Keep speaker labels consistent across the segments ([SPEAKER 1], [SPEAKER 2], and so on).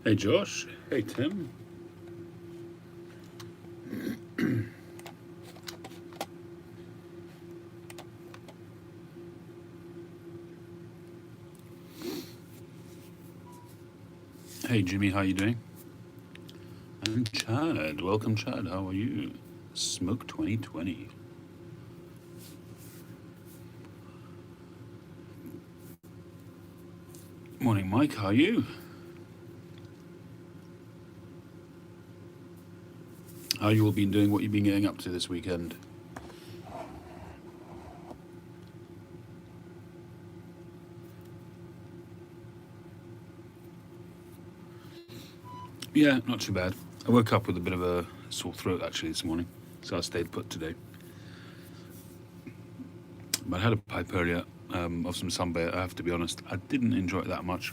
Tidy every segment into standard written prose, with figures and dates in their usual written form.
[SPEAKER 1] Hey Josh, hey Tim. Hey Jimmy, how you doing? And Chad, welcome Chad, how are you? Smoke 2020. Morning Mike, how are you? How you all been doing, what you been getting up to this weekend? Yeah, not too bad. I woke up with a bit of a sore throat actually this morning, so I stayed put today. But I had a pipe earlier of some sunbear. I have to be honest, I didn't enjoy it that much.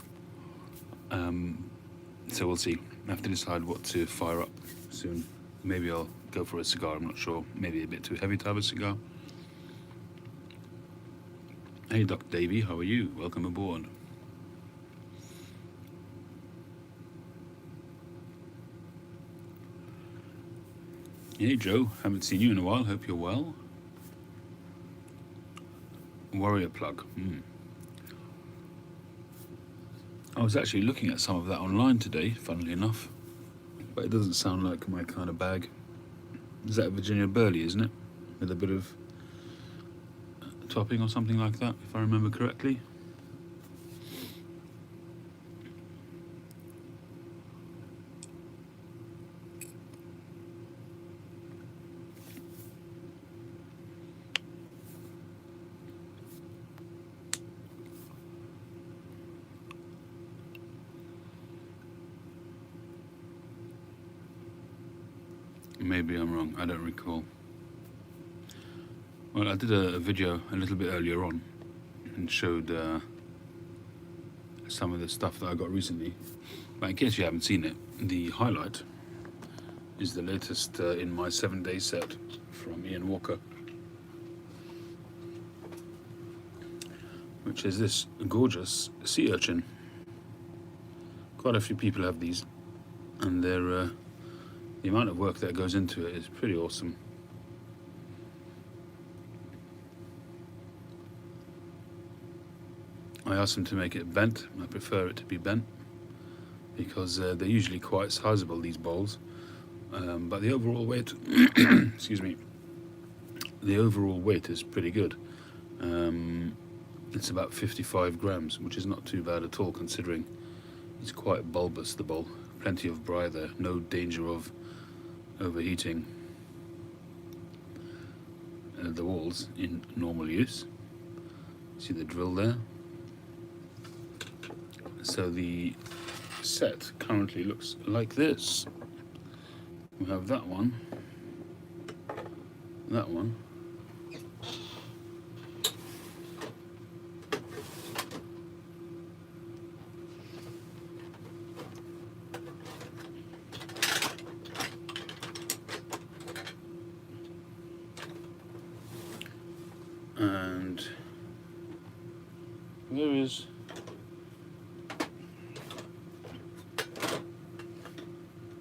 [SPEAKER 1] So we'll see. I have to decide what to fire up soon. Maybe I'll go for a cigar, I'm not sure. Maybe a bit too heavy to have a cigar. Hey Dr. Davey, how are you? Welcome aboard. Hey Joe, haven't seen you in a while, hope you're well. Warrior plug. I was actually looking at some of that online today, funnily enough. But it doesn't sound like my kind of bag. Is that Virginia Burley, isn't it? With a bit of topping or something like that, if I remember correctly. Maybe I'm wrong, I don't recall. Well, I did a video a little bit earlier on and showed some of the stuff that I got recently. But in case you haven't seen it, the highlight is the latest in my 7-day set from Ian Walker, which is this gorgeous sea urchin. Quite a few people have these, and they're the amount of work that goes into it is pretty awesome. I asked them to make it bent. I prefer it to be bent because they're usually quite sizable, these bowls. But the overall weight, excuse me, the overall weight is pretty good. It's about 55 grams, which is not too bad at all considering it's quite bulbous, the bowl. Plenty of bry there, no danger of overheating the walls in normal use. See the drill there? So the set currently looks like this. We have that one, and there is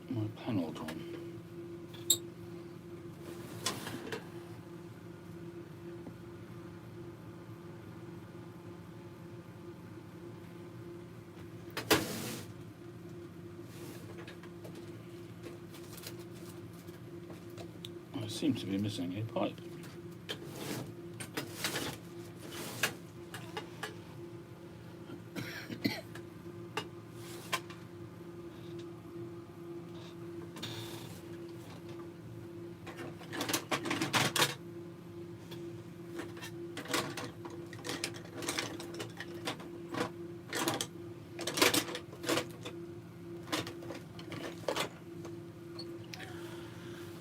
[SPEAKER 1] my panel one. I seem to be missing a pipe.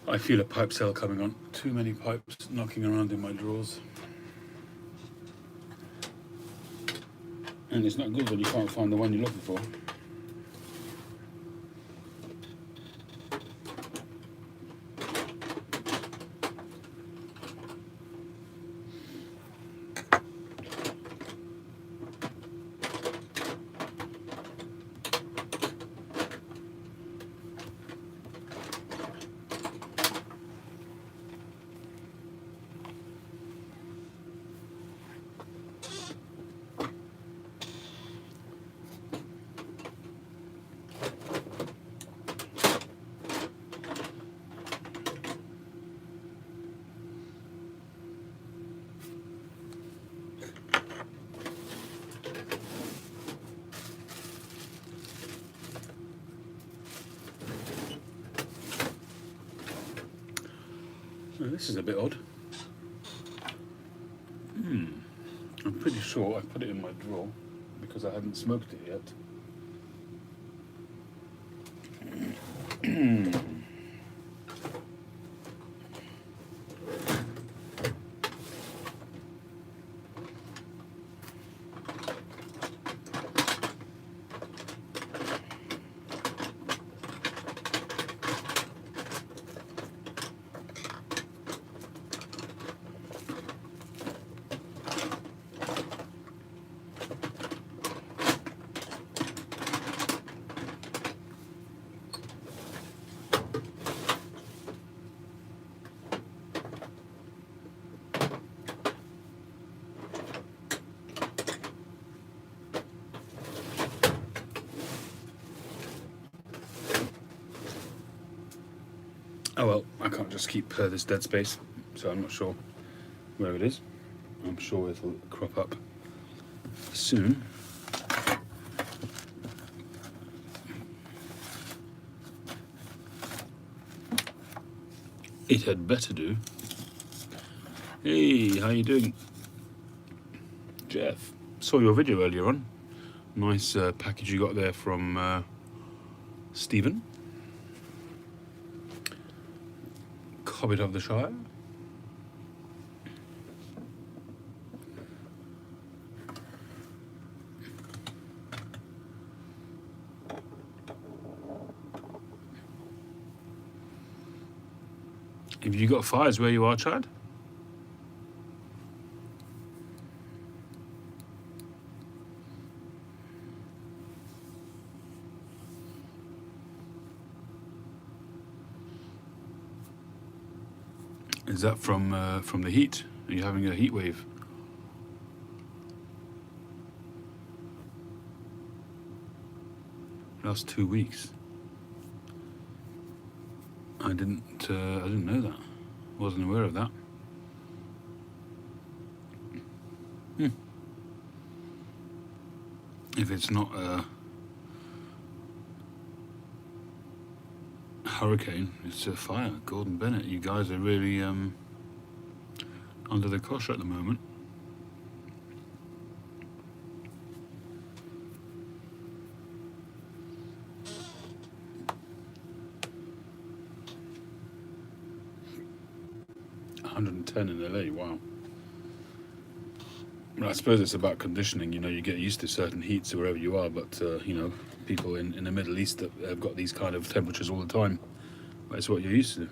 [SPEAKER 1] I feel a pipe sale coming on. Too many pipes knocking around in my drawers. And it's not good when you can't find the one you're looking for. This is a bit odd. I'm pretty sure I put it in my drawer because I hadn't smoked it yet. Oh well, I can't just keep this dead space, so I'm not sure where it is. I'm sure it'll crop up soon. It had better do. Hey, how you doing? Jeff, saw your video earlier on. Nice package you got there from Stephen. Hobbit of the Shire. Have you got fires where you are, Chad? Is that from the heat? Are you having a heat wave? Last 2 weeks. I didn't know that. Wasn't aware of that. If it's not a hurricane, it's a fire. Gordon Bennett, you guys are really under the cosh at the moment. $110 in LA, wow. Well, I suppose it's about conditioning. You know, you get used to certain heats wherever you are, but you know, people in the Middle East that have got these kind of temperatures all the time. That's what you're used to.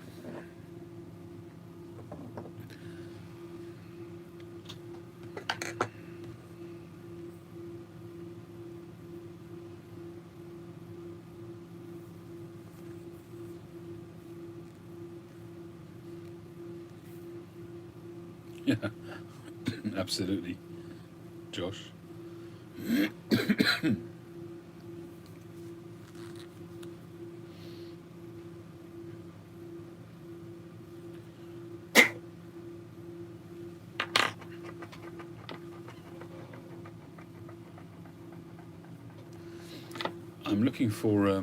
[SPEAKER 1] Yeah, absolutely, Josh. I'm looking for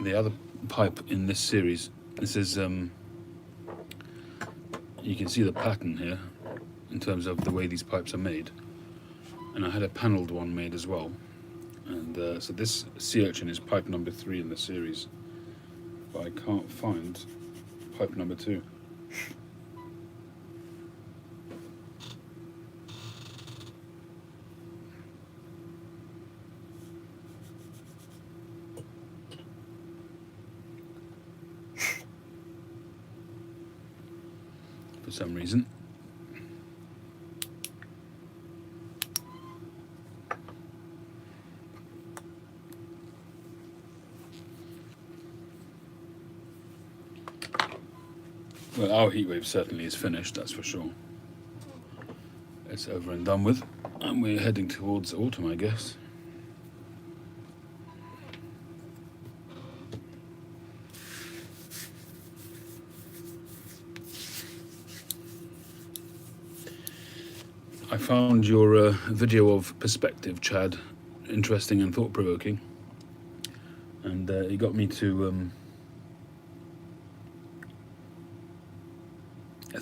[SPEAKER 1] the other pipe in this series. This is, you can see the pattern here in terms of the way these pipes are made. And I had a panelled one made as well. And so this sea urchin is pipe number 3 in the series. But I can't find pipe number 2. For some reason. Well, our heatwave certainly is finished, that's for sure. It's over and done with, and we're heading towards autumn, I guess. I found your video of perspective, Chad, interesting and thought-provoking, and it got me to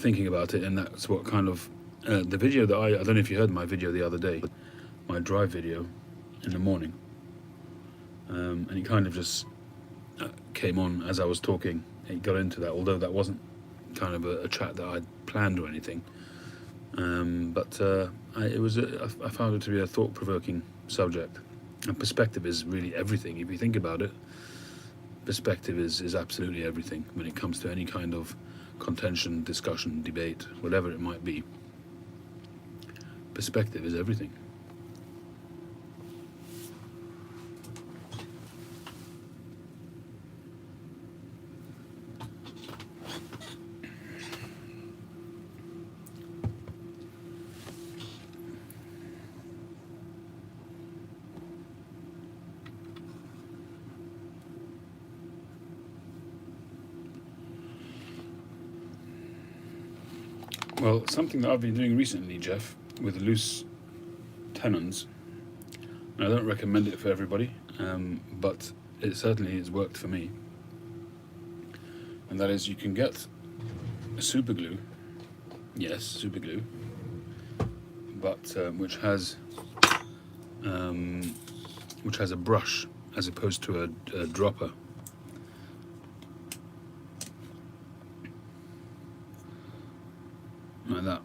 [SPEAKER 1] thinking about it, and that's what kind of the video that I don't know if you heard my video the other day, my drive video in the morning, and it kind of just came on as I was talking. It got into that, although that wasn't kind of a chat that I'd planned or anything. But I found it to be a thought-provoking subject. And perspective is really everything. If you think about it, perspective is absolutely everything when it comes to any kind of contention, discussion, debate, whatever it might be. Perspective is everything. Well, something that I've been doing recently, Jeff, with loose tenons, and I don't recommend it for everybody, but it certainly has worked for me, and that is you can get super glue, yes, super glue, but which has a brush as opposed to a dropper. Like that.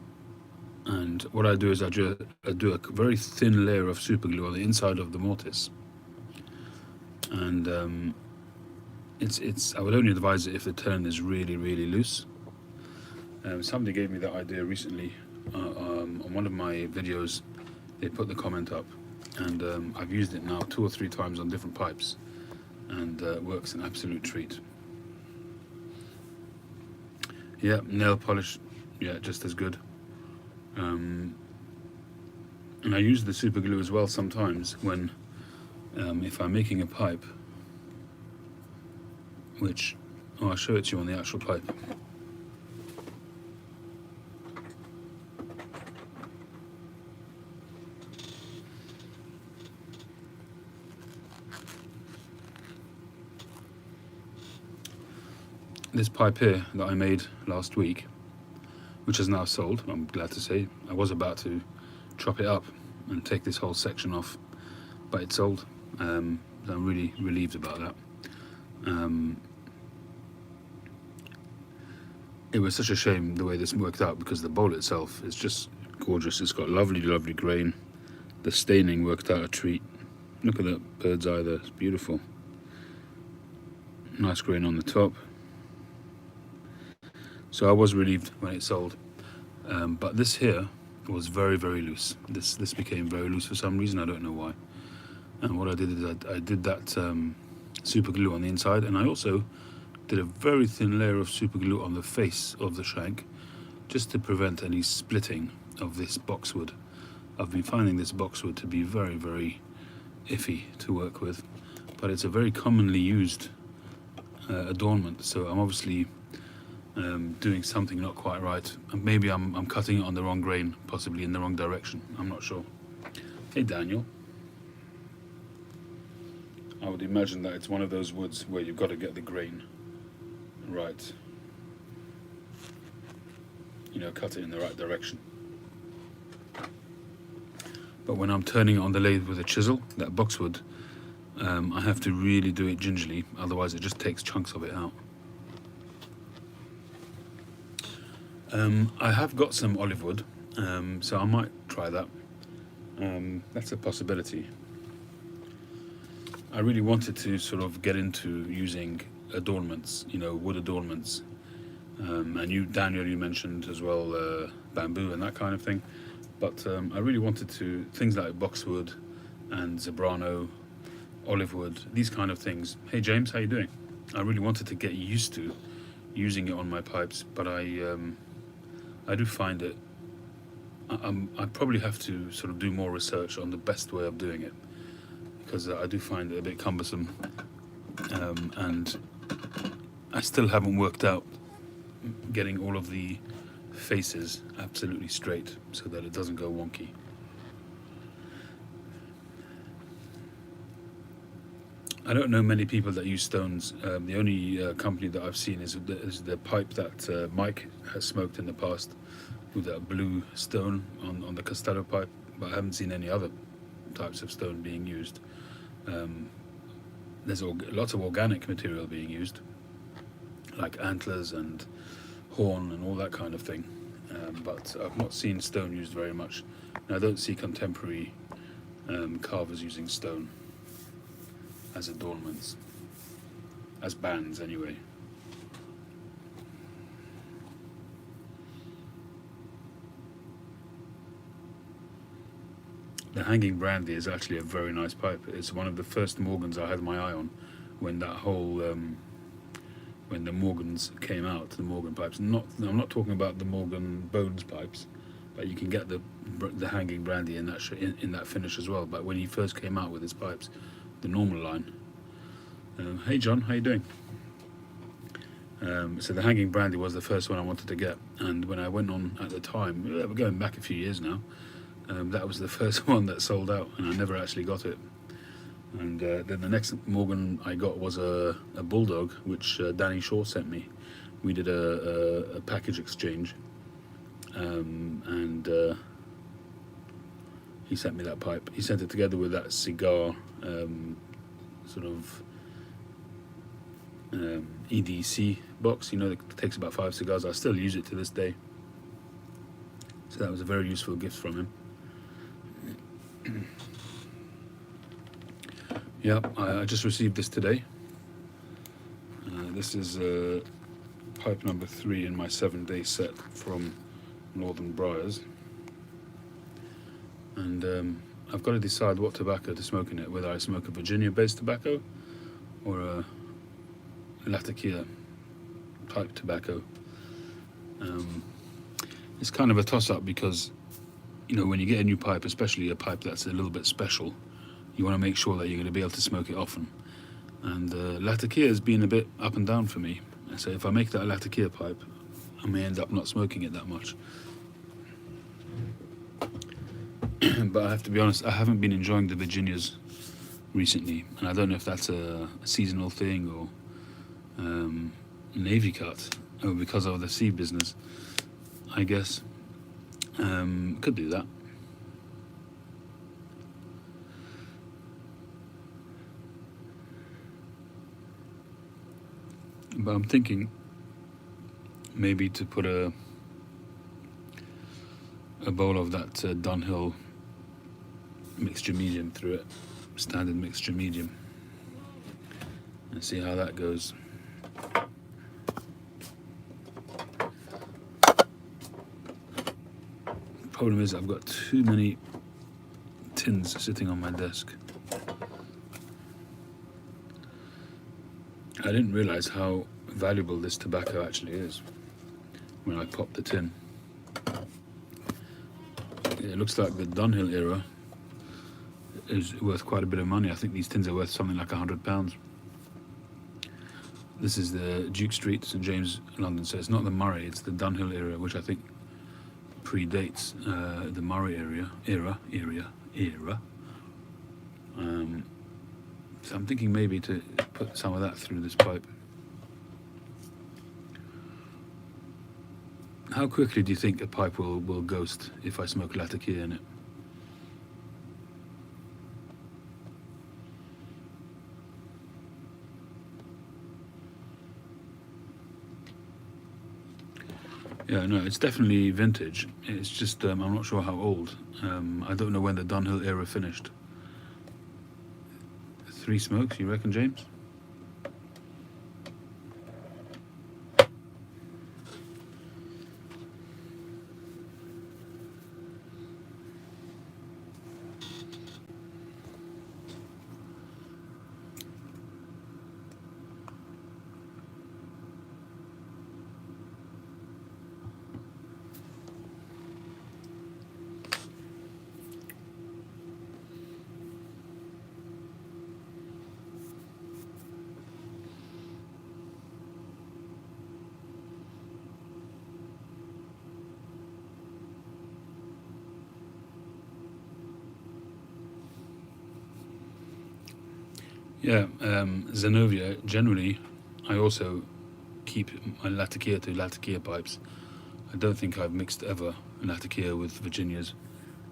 [SPEAKER 1] And what I do is I do a very thin layer of super glue on the inside of the mortise, and I would only advise it if the tenon is really loose. Somebody gave me that idea recently on one of my videos. They put the comment up, and I've used it now 2 or 3 times on different pipes, and it works an absolute treat. Yeah, nail polish, yeah, just as good. And I use the super glue as well sometimes when if I'm making a pipe, which I'll show it to you on the actual pipe. This pipe here that I made last week, which is now sold, I'm glad to say. I was about to chop it up and take this whole section off, but it's sold. I'm really relieved about that. It was such a shame the way this worked out, because the bowl itself is just gorgeous. It's got lovely grain. The staining worked out a treat. Look at that bird's eye there, it's beautiful. Nice grain on the top. So I was relieved when it sold, but this here was very loose. This became very loose for some reason, I don't know why. And what I did is I did that super glue on the inside, and I also did a very thin layer of super glue on the face of the shank, just to prevent any splitting of this boxwood. I've been finding this boxwood to be very iffy to work with, but it's a very commonly used adornment, so I'm obviously doing something not quite right. Maybe I'm cutting it on the wrong grain, possibly in the wrong direction. I'm not sure. Hey Daniel. I would imagine that it's one of those woods where you've got to get the grain right. You know, cut it in the right direction. But when I'm turning it on the lathe with a chisel, that boxwood, I have to really do it gingerly, otherwise it just takes chunks of it out. I have got some olive wood, so I might try that. That's a possibility. I really wanted to sort of get into using adornments, you know, wood adornments. And you, Daniel, you mentioned as well bamboo and that kind of thing. But I really wanted to, things like boxwood and zebrano, olive wood, these kind of things. Hey James, how you doing? I really wanted to get used to using it on my pipes, but I do find it, I probably have to sort of do more research on the best way of doing it, because I do find it a bit cumbersome, and I still haven't worked out getting all of the faces absolutely straight so that it doesn't go wonky. I don't know many people that use stones. The only company that I've seen is the pipe that Mike has smoked in the past, with that blue stone on the Costello pipe, but I haven't seen any other types of stone being used. There's lots of organic material being used, like antlers and horn and all that kind of thing, but I've not seen stone used very much. And I don't see contemporary carvers using stone as adornments, as bands anyway. The Hanging Brandy is actually a very nice pipe. It's one of the first Morgans I had my eye on when that whole when the Morgans came out, the Morgan pipes. I'm not talking about the Morgan Bones pipes, but you can get the Hanging Brandy in that finish as well. But when he first came out with his pipes, the normal line. Hey John, how you doing? So the Hanging Brandy was the first one I wanted to get, and when I went on at the time, we're going back a few years now, that was the first one that sold out, and I never actually got it. And then the next Morgan I got was a Bulldog, which Danny Shaw sent me. We did a package exchange, and he sent me that pipe. He sent it together with that cigar sort of EDC box, that takes about 5 cigars. I still use it to this day. So that was a very useful gift from him. Yeah, I just received this today. This is pipe number 3 in my 7-day set from Northern Briars. And I've got to decide what tobacco to smoke in it, whether I smoke a Virginia-based tobacco or a Latakia type tobacco. It's kind of a toss-up because, when you get a new pipe, especially a pipe that's a little bit special, you want to make sure that you're going to be able to smoke it often. And Latakia has been a bit up and down for me. So if I make that Latakia pipe, I may end up not smoking it that much. But I have to be honest, I haven't been enjoying the Virginias recently, and I don't know if that's a seasonal thing or Navy cut, or because of the sea business, I guess. Could do that. But I'm thinking maybe to put a bowl of that Dunhill mixture medium through it, standard mixture medium, and see how that goes. Problem is, I've got too many tins sitting on my desk. I didn't realize how valuable this tobacco actually is when I popped the tin. It looks like the Dunhill era is worth quite a bit of money. I think these tins are worth something like £100. This is the Duke Street, St James, London. So it's not the Murray, it's the Dunhill era, which I think predates the Murray era. So I'm thinking maybe to put some of that through this pipe. How quickly do you think a pipe will ghost if I smoke Latakia in it? Yeah, no, it's definitely vintage. It's just I'm not sure how old. I don't know when the Dunhill era finished. 3 smokes, you reckon, James? Yeah, Zenobia, generally, I also keep my Latakia to Latakia pipes. I don't think I've mixed ever Latakia with Virginias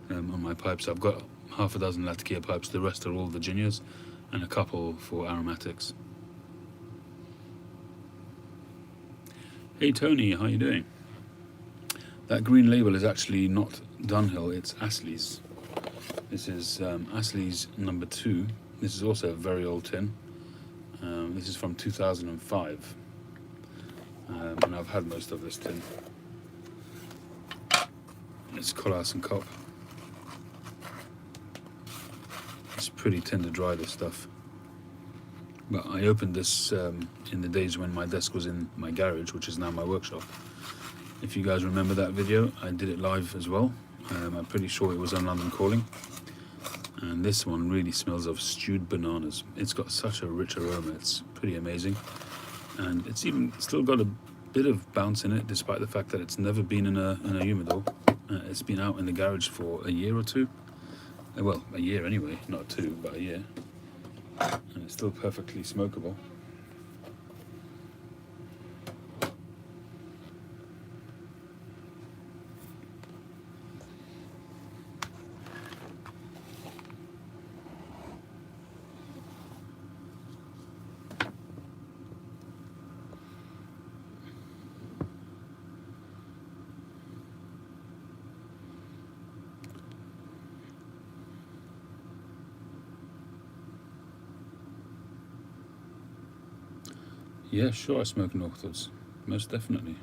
[SPEAKER 1] on my pipes. I've got half a dozen Latakia pipes, the rest are all Virginias, and a couple for aromatics. Hey Tony, how you doing? That green label is actually not Dunhill, it's Astley's. This is Astley's number 2. This is also a very old tin. This is from 2005. And I've had most of this tin. It's Colas and Cop. It's pretty tin to dry, this stuff. But I opened this in the days when my desk was in my garage, which is now my workshop. If you guys remember that video, I did it live as well. I'm pretty sure it was on London Calling. And this one really smells of stewed bananas. It's got such a rich aroma, it's pretty amazing. And it's even still got a bit of bounce in it, despite the fact that it's never been in a humidor. It's been out in the garage for a year or two. Well, a year anyway, not 2, but a year. And it's still perfectly smokable. Yeah, sure, I smoke Northwoods, most definitely.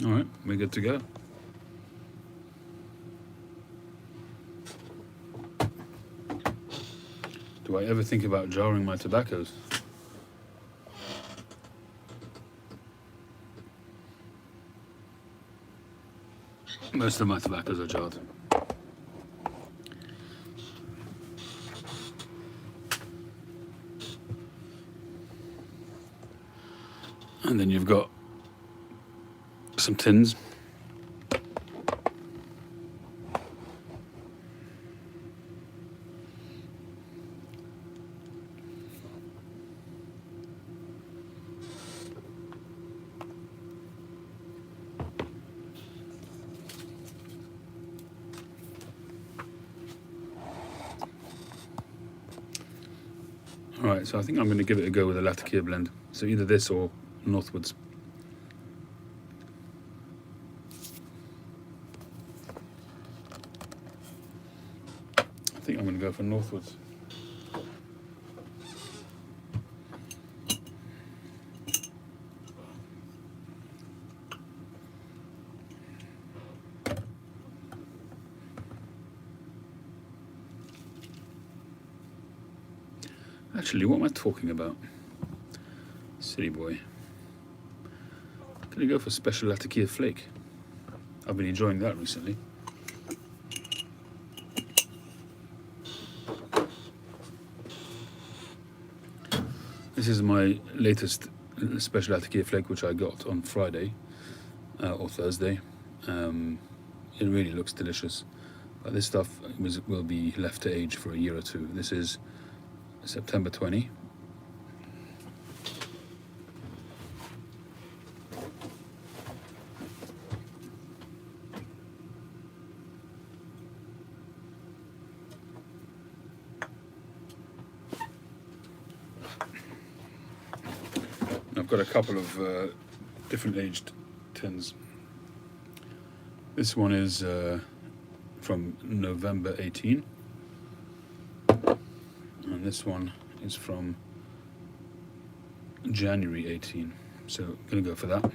[SPEAKER 1] All right, we're good to go. Do I ever think about jarring my tobaccos? Most of my tobaccos are jarred. And then you've got some tins. Alright, so I think I'm going to give it a go with a Latakia Blend. So either this or Northwoods. I think I'm going to go for Northwoods. Actually, what am I talking about? Silly boy. Gonna go for Special Latakia Flake. I've been enjoying that recently. This is my latest Special Latakia Flake, which I got on Friday or Thursday. It really looks delicious. But this stuff will be left to age for a year or two. This is September 20. I've got a couple of different aged tins. This one is from November 18. And this one is from January 18, so I'm going to go for that.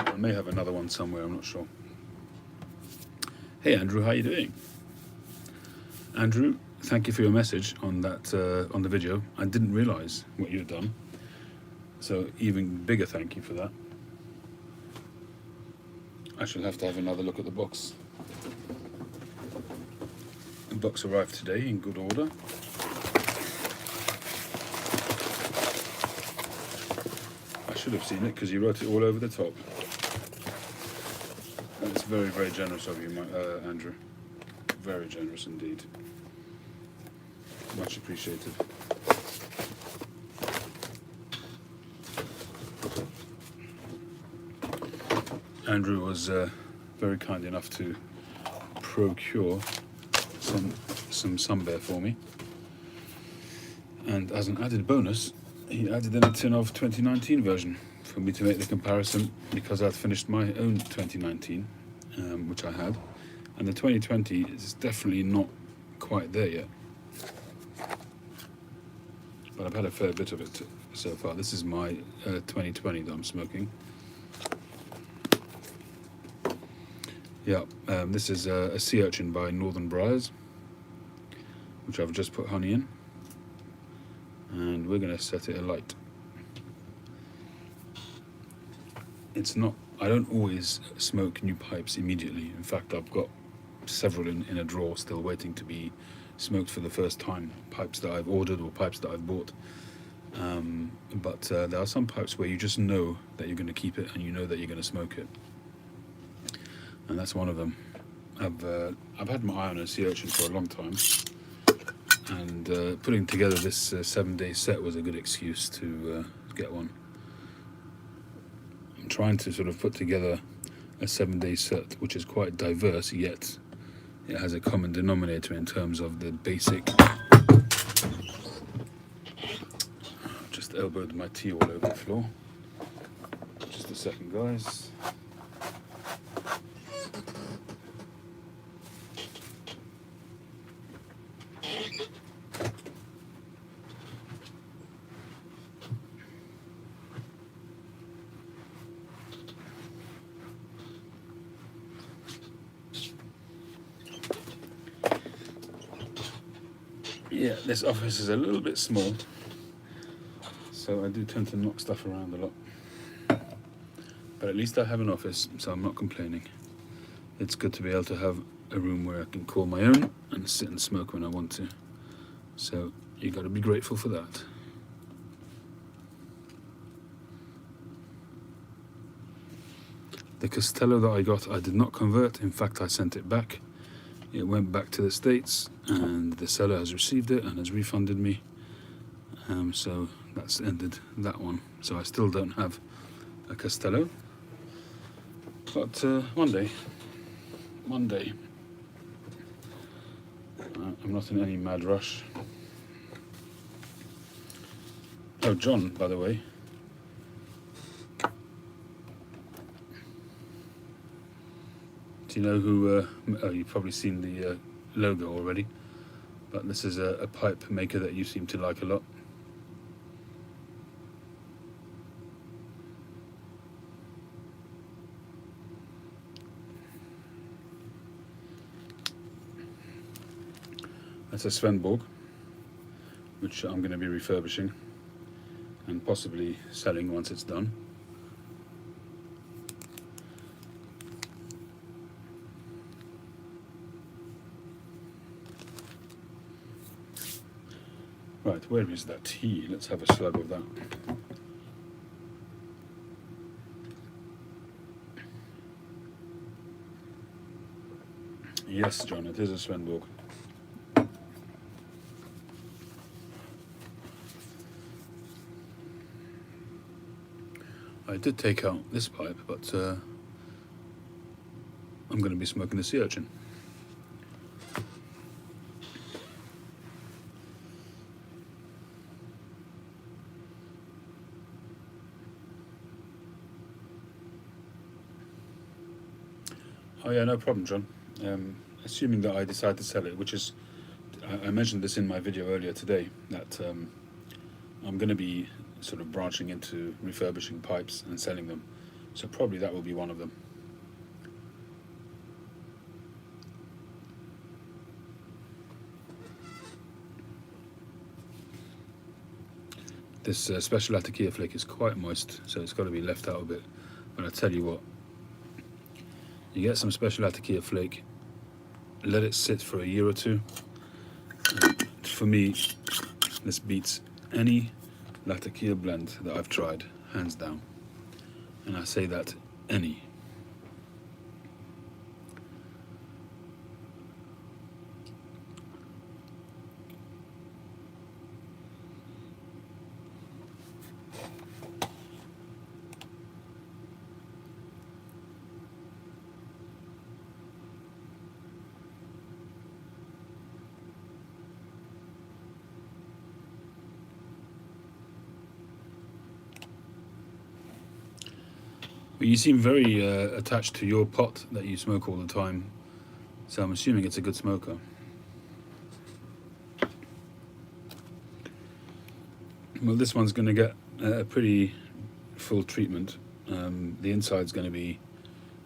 [SPEAKER 1] I may have another one somewhere, I'm not sure. Hey Andrew, how you doing? Andrew, thank you for your message on that on the video. I didn't realise what you'd done, so even bigger thank you for that. I shall have to have another look at the box. The box arrived today in good order. I should have seen it because you wrote it all over the top. That's very, very generous of you, Andrew. Very generous indeed. Much appreciated. Andrew was very kind enough to procure some Sunbear for me, and as an added bonus, he added in a tin of 2019 version for me to make the comparison, because I'd finished my own 2019, which I had, and the 2020 is definitely not quite there yet. But I've had a fair bit of it so far. This is my 2020 that I'm smoking. Yeah, this is a sea urchin by Northern Briars, which I've just put honey in, and we're going to set it alight. It's not, I don't always smoke new pipes immediately. In fact, I've got several in a drawer still waiting to be smoked for the first time, pipes that I've ordered or pipes that I've bought, but there are some pipes where you just know that you're going to keep it and you know that you're going to smoke it, and that's one of them. I've had my eye on a sea urchin for a long time, and putting together this 7-day set was a good excuse to get one. I'm trying to sort of put together a 7-day set which is quite diverse, yet it has a common denominator in terms of the basic. Just elbowed my tea all over the floor. Just a second, guys. Yeah, this office is a little bit small, so I do tend to knock stuff around a lot. But at least I have an office, so I'm not complaining. It's good to be able to have a room where I can call my own and sit and smoke when I want to. So you got to be grateful for that. The Castello that I got, I did not convert. In fact, I sent it back. It went back to the States, and the seller has received it and has refunded me. So that's ended that one. So I still don't have a Castello. But one day. I'm not in any mad rush. Oh, John, by the way. Do you know who, oh, you've probably seen the logo already, but this is a pipe maker that you seem to like a lot. That's a Svenborg, which I'm going to be refurbishing and possibly selling once it's done. Right, where is that tea? Let's have a slug of that. Yes, John, it is a Svenborg. I did take out this pipe, but I'm going to be smoking the sea urchin. Oh yeah, no problem, John. Assuming that I decide to sell it, which is, I mentioned this in my video earlier today, that I'm going to be sort of branching into refurbishing pipes and selling them. So probably that will be one of them. This special Latakia flake is quite moist, so it's got to be left out a bit. But I tell you what, you get some special Latakia flake, let it sit for a year or two. For me, this beats any Latakia blend that I've tried, hands down. And I say that any. Well, you seem very attached to your pot that you smoke all the time, so I'm assuming it's a good smoker. Well, this one's going to get a pretty full treatment. The inside's going to be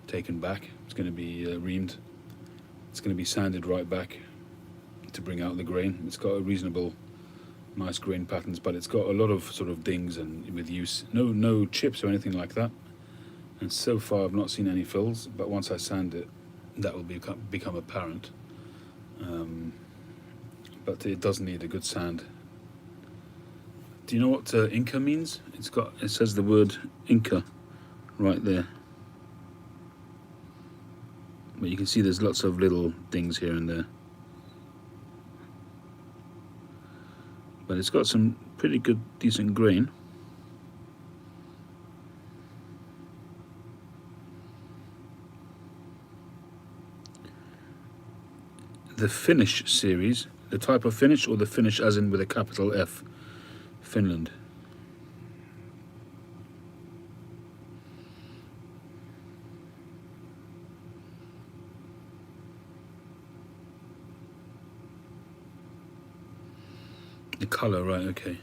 [SPEAKER 1] taken back, it's going to be reamed, it's going to be sanded right back to bring out the grain. It's got a reasonable, nice grain patterns, but it's got a lot of sort of dings and with use. No chips or anything like that. And so far I've not seen any fills, but once I sand it, that will become apparent. But it does need a good sand. Do you know what Inca means? It says the word Inca right there. But you can see there's lots of little dings here and there. But it's got some pretty good, decent grain. The Finnish series, the type of Finnish, or the Finnish as in with a capital F, Finland. The colour, right, okay.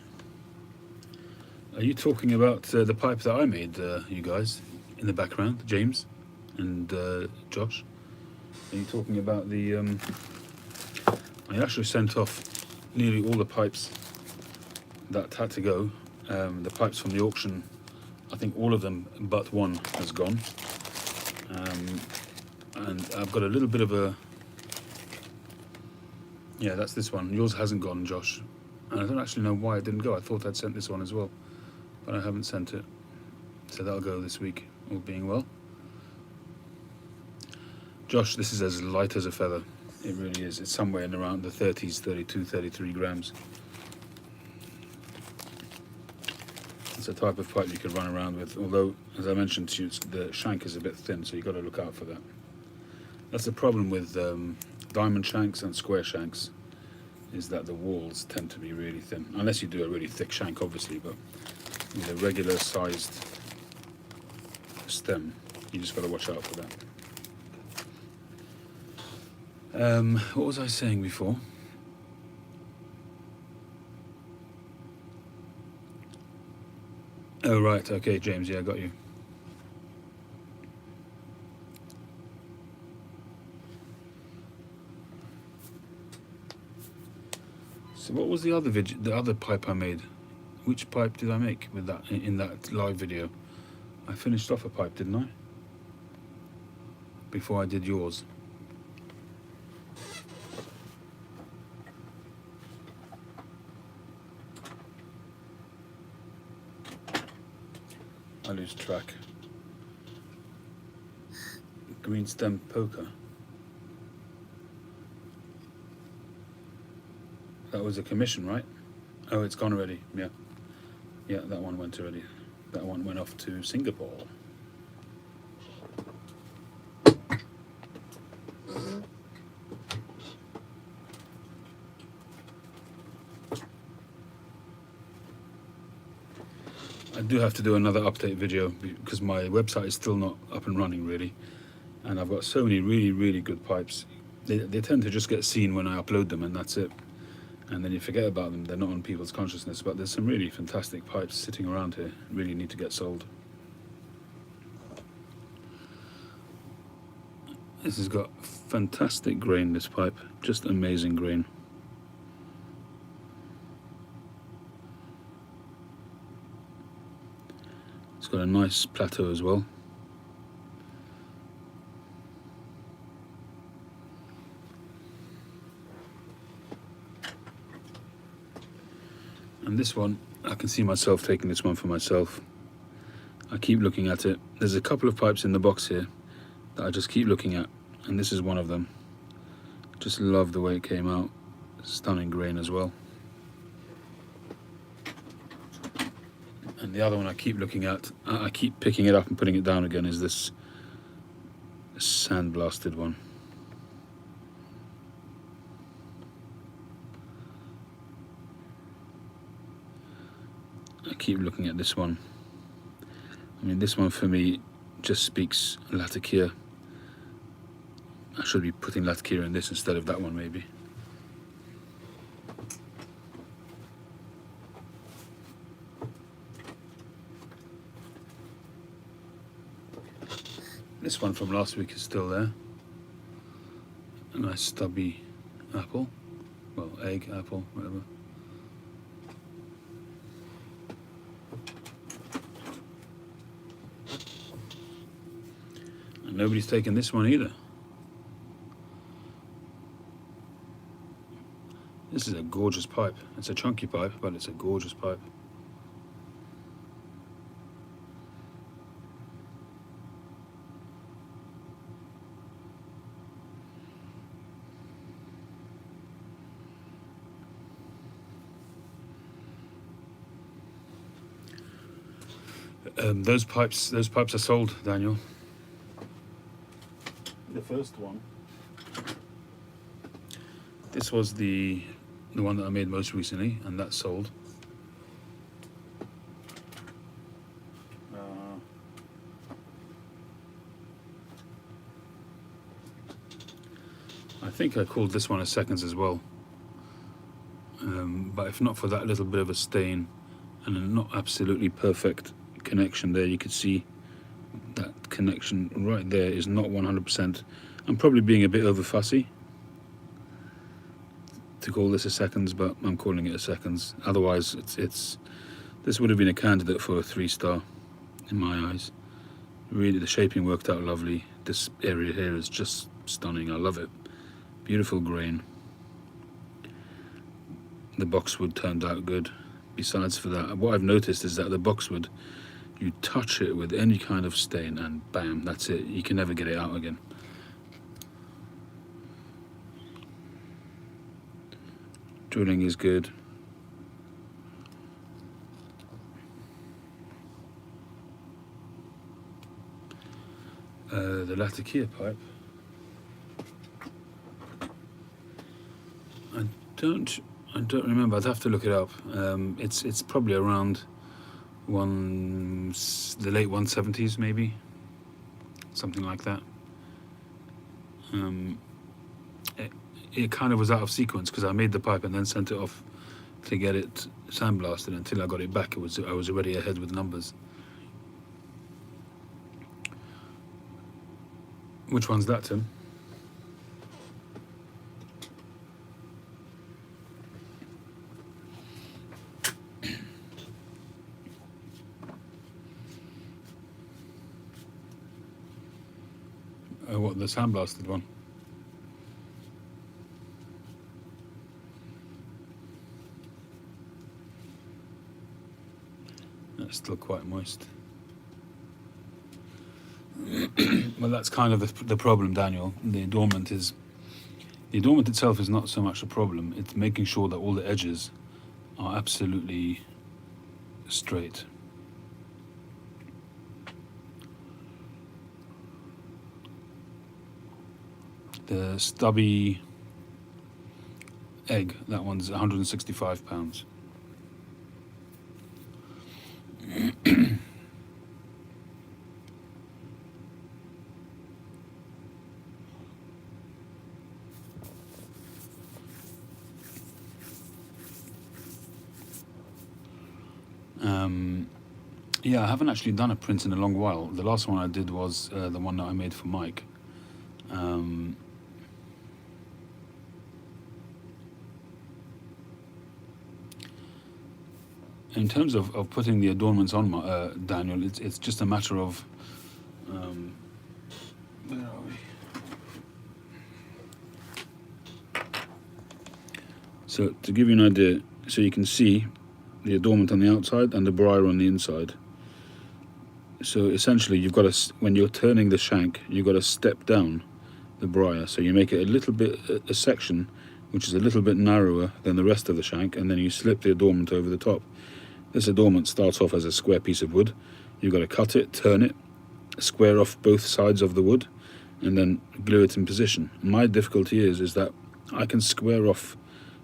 [SPEAKER 1] Are you talking about the pipe that I made, you guys, in the background, James and Josh? Are you talking about the... I actually sent off nearly all the pipes that had to go. The pipes from the auction, I think all of them but one has gone. And I've got a little bit of a... Yeah, that's this one. Yours hasn't gone, Josh. And I don't actually know why it didn't go. I thought I'd sent this one as well, but I haven't sent it. So that'll go this week, all being well. Josh, this is as light as a feather. It really is. It's somewhere in around the 30s, 32, 33 grams. It's a type of pipe you can run around with, although, as I mentioned to you, the shank is a bit thin, so you've got to look out for that. That's the problem with diamond shanks and square shanks, is that the walls tend to be really thin. Unless you do a really thick shank, obviously, but with a regular sized stem, you just got to watch out for that. What was I saying before? Oh, right, okay, James, yeah, I got you. So what was the other pipe I made? Which pipe did I make with that in that live video? I finished off a pipe, didn't I? Before I did yours. I lose track. Green stem poker. That was a commission, right? Oh, it's gone already. Yeah. Yeah, that one went already. That one went off to Singapore. I do have to do another update video because my website is still not up and running really, and I've got so many really good pipes. They tend to just get seen when I upload them and that's it, and then you forget about them. They're not on people's consciousness, but there's some really fantastic pipes sitting around here, really need to get sold. This has got fantastic grain, this pipe, just amazing grain. It's got a nice plateau as well. And this one, I can see myself taking this one for myself. I keep looking at it. There's a couple of pipes in the box here that I just keep looking at, and this is one of them. Just love the way it came out. Stunning grain as well. And the other one I keep looking at, I keep picking it up and putting it down again, is this sandblasted one. I keep looking at this one. I mean, this one for me just speaks Latakia. I should be putting Latakia in this instead of that one, maybe. This one from last week is still there. A nice stubby apple. Well, egg, apple, whatever. And nobody's taken this one either. This is a gorgeous pipe. It's a chunky pipe, but it's a gorgeous pipe. Those pipes are sold, Daniel. The first one. This was the one that I made most recently, and that's sold. I think I called this one a seconds as well. But if not for that little bit of a stain and a not absolutely perfect connection there, you could see that connection right there is not 100%. I'm probably being a bit over fussy to call this a seconds, but I'm calling it a seconds. Otherwise, it's this would have been a candidate for a 3-star in my eyes. Really, the shaping worked out lovely. This area here is just stunning. I love it. Beautiful grain. The boxwood turned out good. Besides for that, what I've noticed is that the boxwood, you touch it with any kind of stain and bam, that's it. You can never get it out again. Drilling is good. The Latakia pipe. I don't remember. I'd have to look it up. It's probably around the late 170s, maybe, something like that. It kind of was out of sequence because I made the pipe and then sent it off to get it sandblasted. Until I got it back, I was already ahead with numbers. Which one's that, Tim? What, the sandblasted one? That's still quite moist. Well, that's kind of the problem, Daniel. The adornment itself is not so much a problem. It's making sure that all the edges are absolutely straight. The stubby egg, that one's £165. Yeah, I haven't actually done a print in a long while. The last one I did was the one that I made for Mike. in terms of putting the adornments on, Daniel, it's just a matter of where are we? So to give you an idea, so you can see the adornment on the outside and the briar on the inside. So essentially, you've got to, when you're turning the shank, you've got to step down the briar. So you make it a little bit, a section which is a little bit narrower than the rest of the shank, and then you slip the adornment over the top. This adornment starts off as a square piece of wood. You've got to cut it, turn it, square off both sides of the wood, and then glue it in position. My difficulty is that I can square off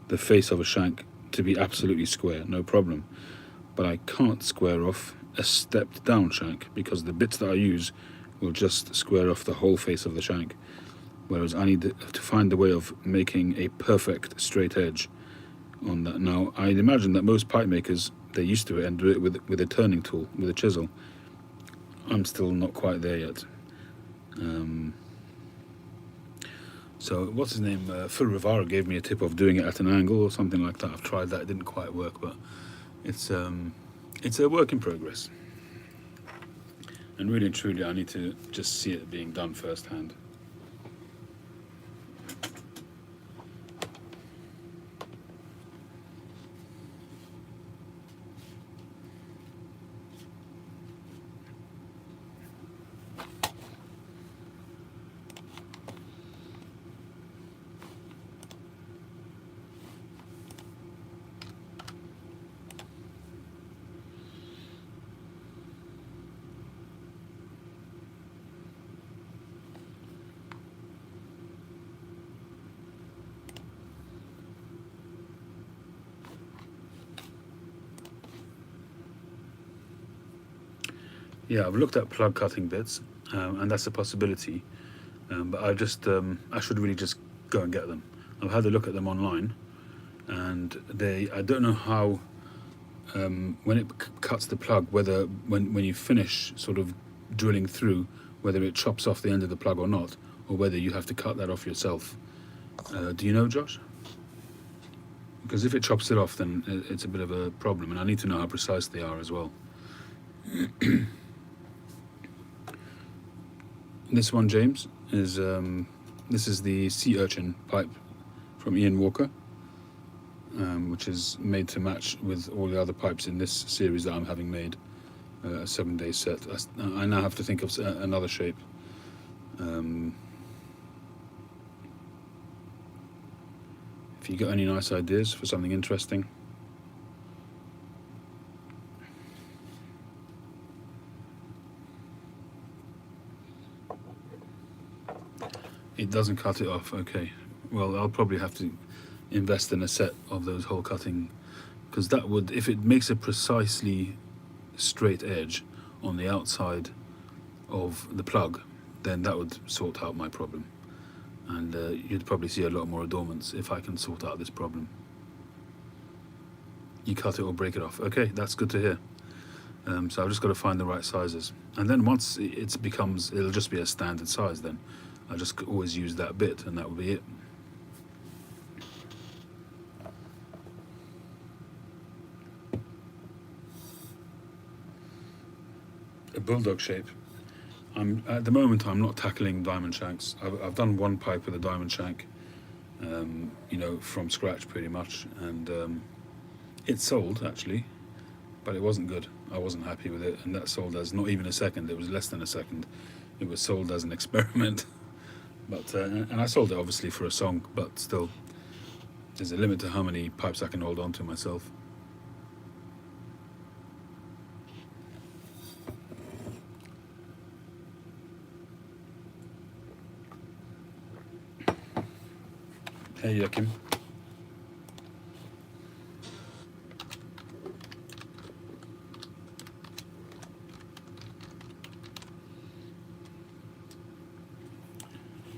[SPEAKER 1] the face of a shank to be absolutely square, no problem, but I can't square off a stepped down shank because the bits that I use will just square off the whole face of the shank, whereas I need to find a way of making a perfect straight edge on that. Now, I'd imagine that most pipe makers, they're used to it and do it with a turning tool, with a chisel. I'm still not quite there yet. So what's his name? Phil Rivara gave me a tip of doing it at an angle or something like that. I've tried that; it didn't quite work, but it's a work in progress. And really and truly, I need to just see it being done firsthand. Yeah, I've looked at plug cutting bits, and that's a possibility. But I should really just go and get them. I've had a look at them online, and I don't know how, when it cuts the plug, whether when you finish sort of drilling through, whether it chops off the end of the plug or not, or whether you have to cut that off yourself. Do you know, Josh? Because if it chops it off, then it's a bit of a problem, and I need to know how precise they are as well. This one, James, is this is the sea urchin pipe from Ian Walker, which is made to match with all the other pipes in this series that I'm having made, a 7-day set. I now have to think of another shape. If you got any nice ideas for something interesting. It doesn't cut it off, okay. Well, I'll probably have to invest in a set of those hole cutting, because that would, if it makes a precisely straight edge on the outside of the plug, then that would sort out my problem. And you'd probably see a lot more adornments if I can sort out this problem. You cut it or break it off. Okay, that's good to hear. So I've just got to find the right sizes. And then once it'll just be a standard size then. I just always use that bit and that will be it. A bulldog shape. At the moment I'm not tackling diamond shanks. I've done one pipe with a diamond shank, from scratch pretty much, and it sold actually, but it wasn't good. I wasn't happy with it, and that sold as not even a second. It was less than a second. It was sold as an experiment. But and I sold it obviously for a song, but still, there's a limit to how many pipes I can hold on to myself. Hey, Joachim.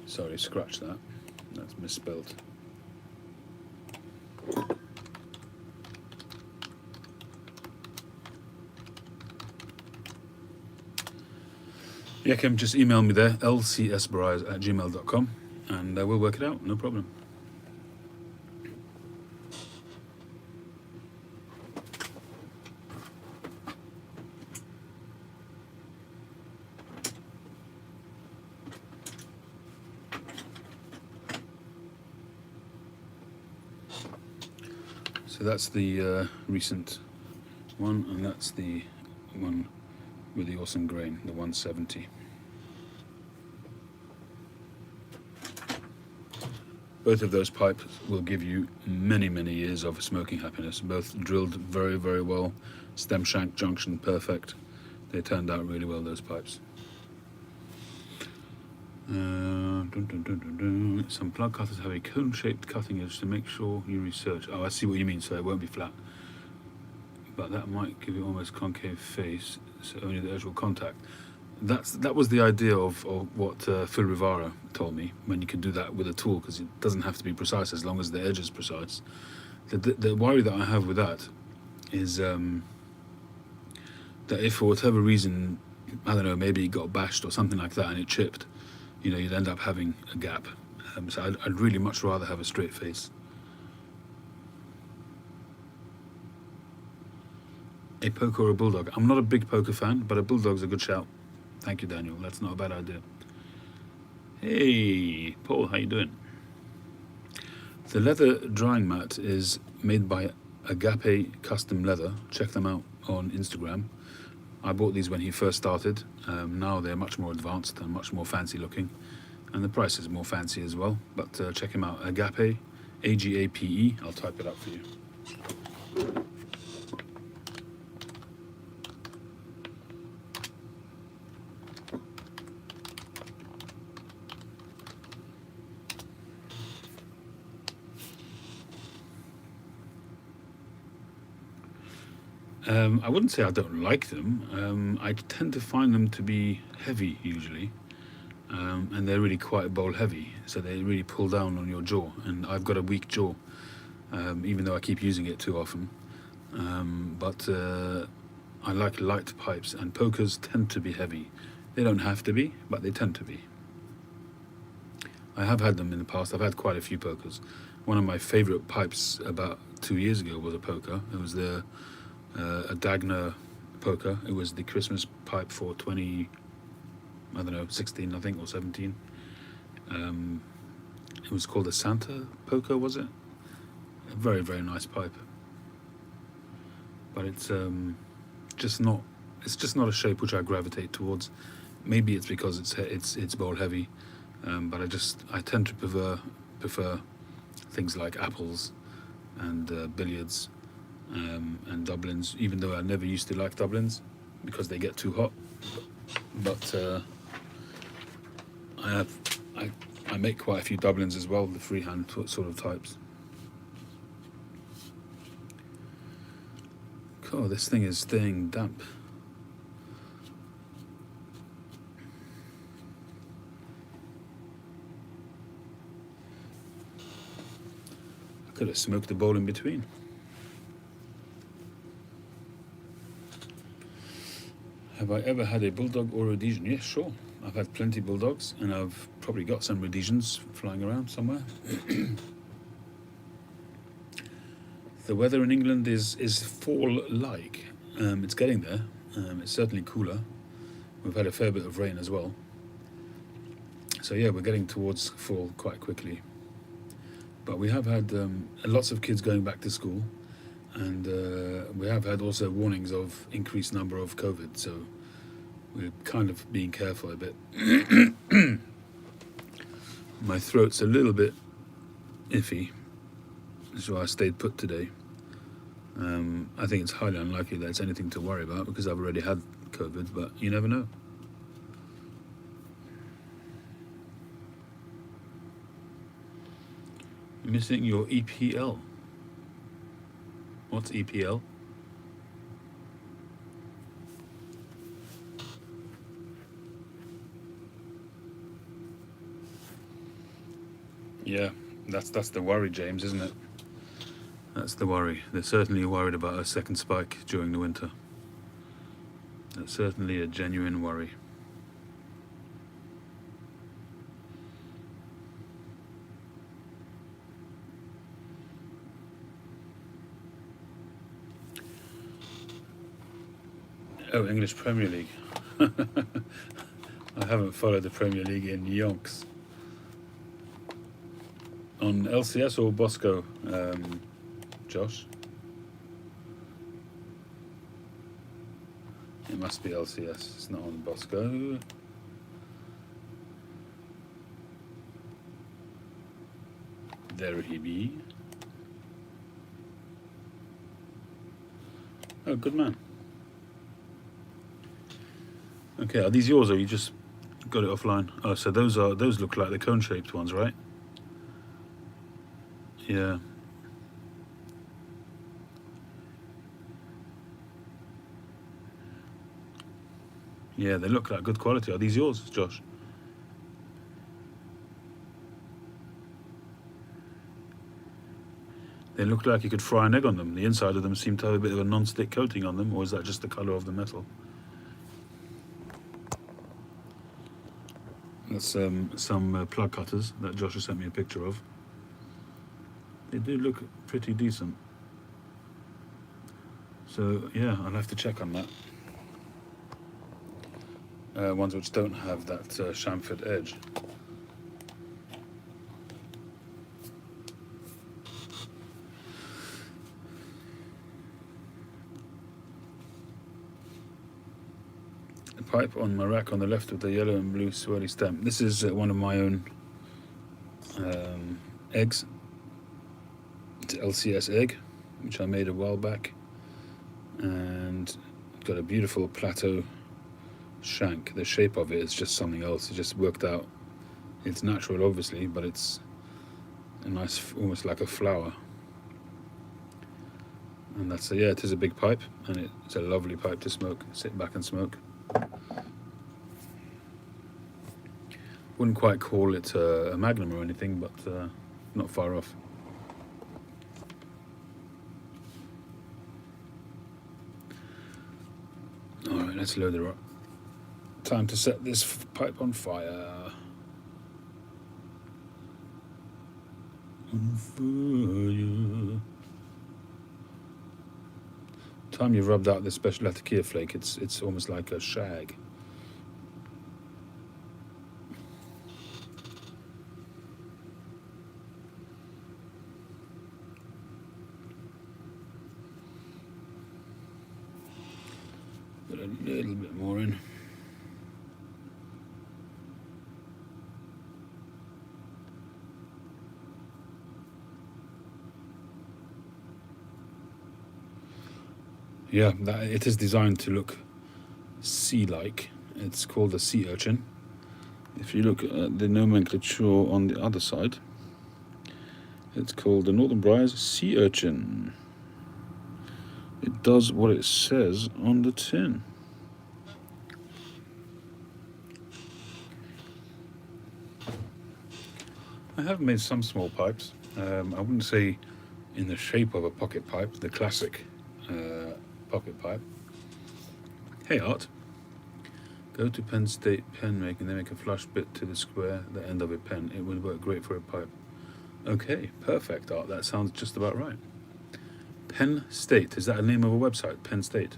[SPEAKER 1] Sorry, scratch that. That's misspelled. Joachim, just email me there, lcsbarayes@gmail.com, and we'll work it out, no problem. So that's the recent one, and that's the one with the awesome grain, the 170. Both of those pipes will give you many, many years of smoking happiness. Both drilled very, very well. Stem shank junction perfect. They turned out really well, those pipes. Some plug cutters have a cone-shaped cutting edge to make sure you research. Oh, I see what you mean, so it won't be flat. But that might give you almost concave face, so only the edge will contact. That was the idea of what Phil Rivara told me, when you can do that with a tool, because it doesn't have to be precise as long as the edge is precise. The worry that I have with that is that if for whatever reason, I don't know, maybe it got bashed or something like that and it chipped, you'd end up having a gap. So I'd really much rather have a straight face. A poker or a bulldog? I'm not a big poker fan, but a bulldog's a good shout. Thank you, Daniel. That's not a bad idea. Hey, Paul, how you doing? The leather drying mat is made by Agape Custom Leather. Check them out on Instagram. I bought these when he first started. Now they're much more advanced and much more fancy looking, and the price is more fancy as well. But check him out, Agape, A-G-A-P-E. I'll type it up for you. I wouldn't say I don't like them. I tend to find them to be heavy usually, and they're really quite bowl heavy, so they really pull down on your jaw, and I've got a weak jaw, even though I keep using it too often. But I like light pipes, and pokers tend to be heavy. They don't have to be, but they tend to be. I have had them in the past. I've had quite a few pokers. One of my favourite pipes about 2 years ago was a poker. It was a Dagner poker. It was the Christmas pipe for 16 I think, or 17. It was called a Santa poker, was it? A very, very nice pipe. But it's just not a shape which I gravitate towards. Maybe it's because it's bowl heavy, but I tend to prefer things like apples and billiards. And Dublins, even though I never used to like Dublins because they get too hot, but I make quite a few Dublins as well, the freehand sort of types. Oh, this thing is staying damp. I could have smoked the bowl in between. Have I ever had a bulldog or Rhodesian? Yes, sure. I've had plenty of bulldogs, and I've probably got some Rhodesians flying around somewhere. The weather in England is fall-like. It's getting there. It's certainly cooler. We've had a fair bit of rain as well. So yeah, we're getting towards fall quite quickly. But we have had lots of kids going back to school. And we have had also warnings of increased number of COVID, so we're kind of being careful a bit. My throat's a little bit iffy, so I stayed put today. I think it's highly unlikely that it's anything to worry about because I've already had COVID, but you never know. Missing your EPL. What's EPL? Yeah, that's the worry, James, isn't it? That's the worry. They're certainly worried about a second spike during the winter. That's certainly a genuine worry. Oh, English Premier League. I haven't followed the Premier League in yonks. On LCS or Bosco, Josh? It must be LCS. It's not on Bosco. There he be. Oh, good man. Okay, are these yours or you just got it offline? Oh, so those look like the cone-shaped ones, right? Yeah. Yeah, they look like good quality. Are these yours, Josh? They look like you could fry an egg on them. The inside of them seem to have a bit of a non-stick coating on them, or is that just the colour of the metal? That's some plug cutters that Josh has sent me a picture of. They do look pretty decent. So yeah, I'll have to check on that. Ones which don't have that chamfered edge. The pipe on my rack on the left with the yellow and blue swirly stem. This is one of my own eggs. It's an LCS egg, which I made a while back, and got a beautiful plateau shank. The shape of it is just something else. It just worked out. It's natural, obviously, but it's a nice, almost like a flower. And that's yeah, it is a big pipe, and it's a lovely pipe to smoke. Sit back and smoke. Wouldn't quite call it a Magnum or anything, but not far off. Alright, let's load her up. Time to set this pipe on fire. On fire. Time you've rubbed out this special Latakia flake, it's almost like a shag. Put a little bit more in. Yeah, it is designed to look sea-like. It's called a sea urchin. If you look at the nomenclature on the other side, it's called the Northern Briars sea urchin. It does what it says on the tin. I have made some small pipes. I wouldn't say in the shape of a pocket pipe, the classic pocket pipe. Hey Art, go to Penn State pen making. They make a flush bit to the square, the end of a pen. It would work great for a pipe. Okay, perfect, Art. That sounds just about right. Penn State, is that a name of a website? Penn State.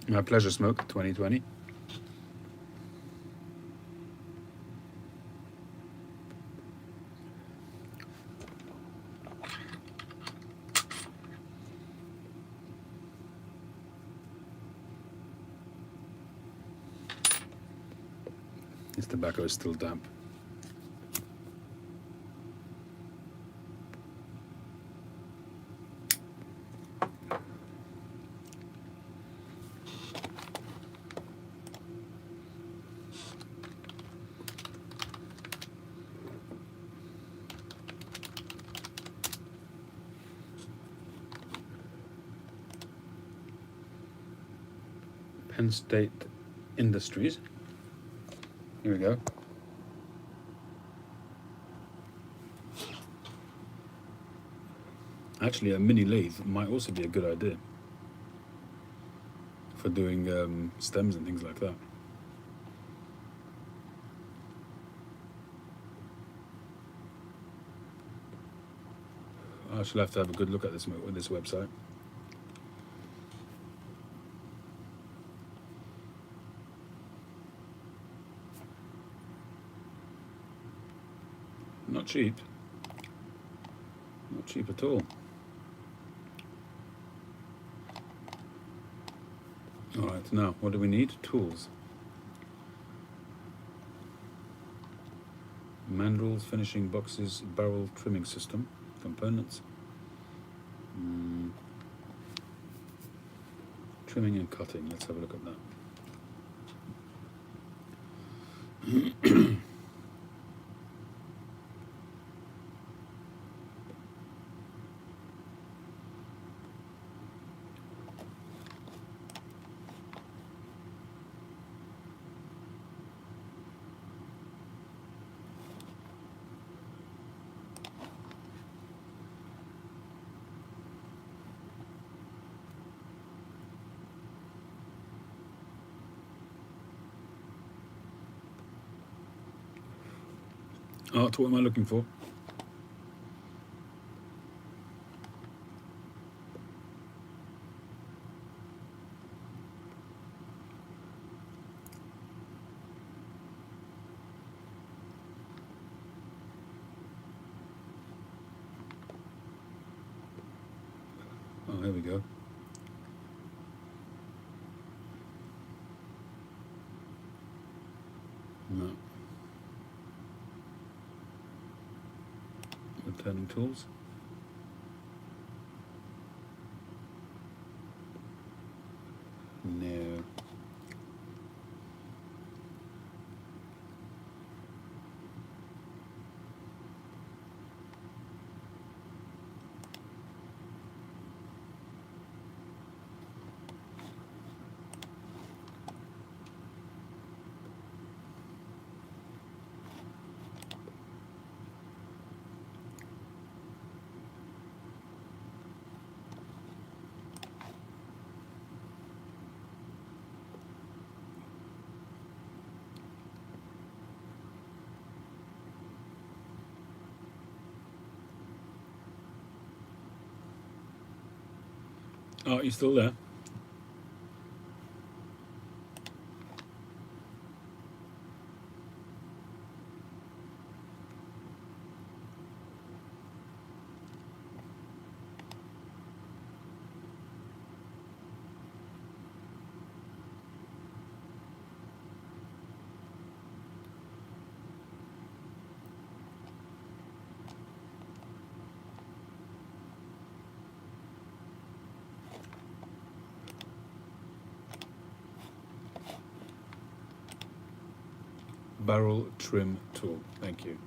[SPEAKER 1] My pleasure, Smoke 2020. This tobacco is still damp. Penn State Industries. Here we go. Actually, a mini lathe might also be a good idea for doing stems and things like that. I shall have to have a good look at this website. Not cheap. Not cheap at all. Alright, now what do we need? Tools. Mandrels, finishing boxes, barrel trimming system, components. Trimming and cutting, let's have a look at that. Art, what am I looking for? Oh, here we go. No. Returning tools. No. Oh, you still there? Barrel trim tool, thank you.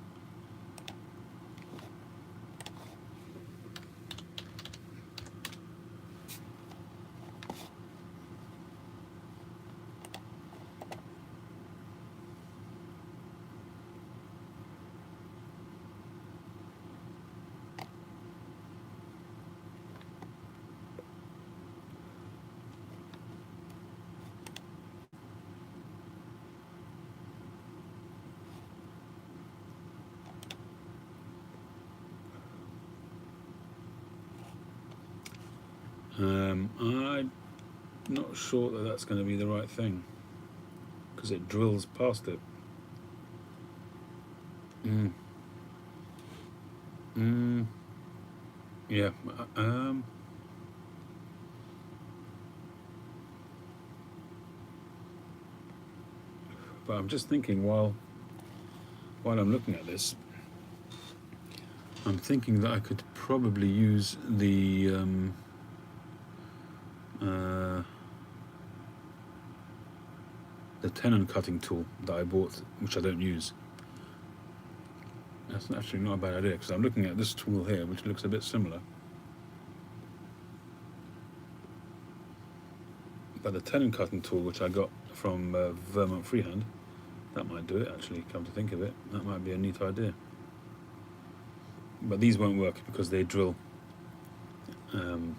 [SPEAKER 1] I'm not sure that that's going to be the right thing because it drills past it. Yeah. But I'm just thinking while I'm looking at this, I'm thinking that I could probably use the tenon cutting tool that I bought, which I don't use. That's actually not a bad idea because I'm looking at this tool here, which looks a bit similar. But the tenon cutting tool, which I got from Vermont Freehand, that might do it actually, come to think of it. That might be a neat idea. But these won't work because they drill. And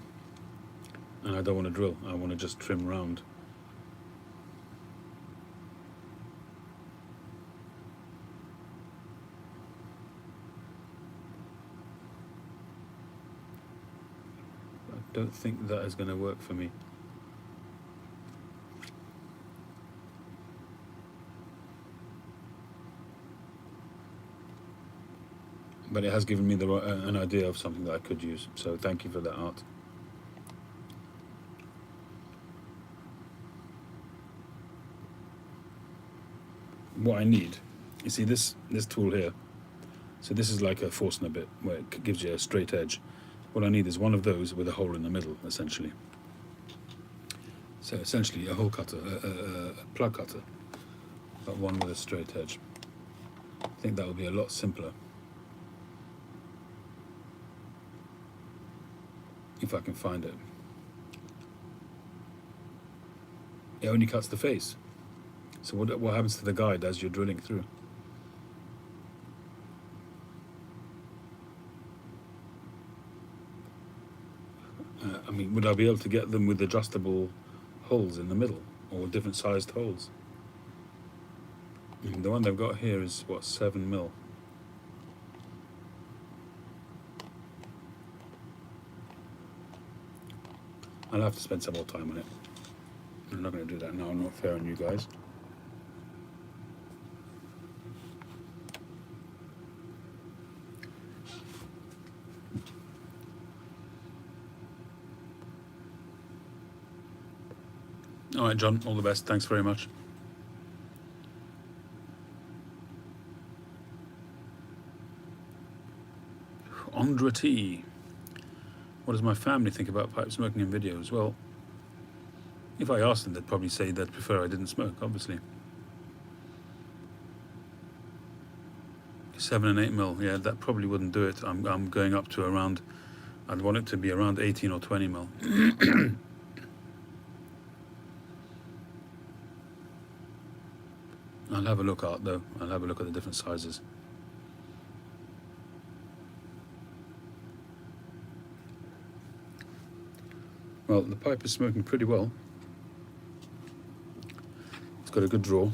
[SPEAKER 1] I don't want to drill, I want to just trim round. Don't think that is going to work for me. But it has given me an idea of something that I could use, so thank you for that, Art. What I need, you see this tool here, so this is like a Forstner bit where it gives you a straight edge. What I need is one of those with a hole in the middle, essentially. So essentially a hole cutter, a plug cutter, but one with a straight edge. I think that will be a lot simpler. If I can find it. It only cuts the face. So what happens to the guide as you're drilling through? I mean, would I be able to get them with adjustable holes in the middle, or different sized holes? The one they've got here is, what, 7mm. I'll have to spend some more time on it. I'm not going to do that now, I'm not fair on you guys. All right, John, all the best. Thanks very much. Andra T. What does my family think about pipe smoking in videos? Well, if I asked them, they'd probably say they'd prefer I didn't smoke, obviously. 7 and 8mm, yeah, that probably wouldn't do it. I'm going up to around, I'd want it to be around 18 or 20mm. I'll have a look out though. I'll have a look at the different sizes. Well, the pipe is smoking pretty well. It's got a good draw.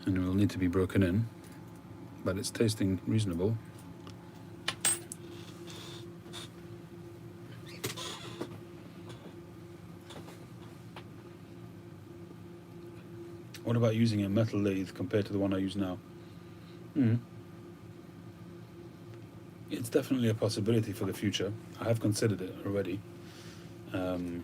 [SPEAKER 1] And it will need to be broken in, but it's tasting reasonable. What about using a metal lathe compared to the one I use now? It's definitely a possibility for the future. I have considered it already. And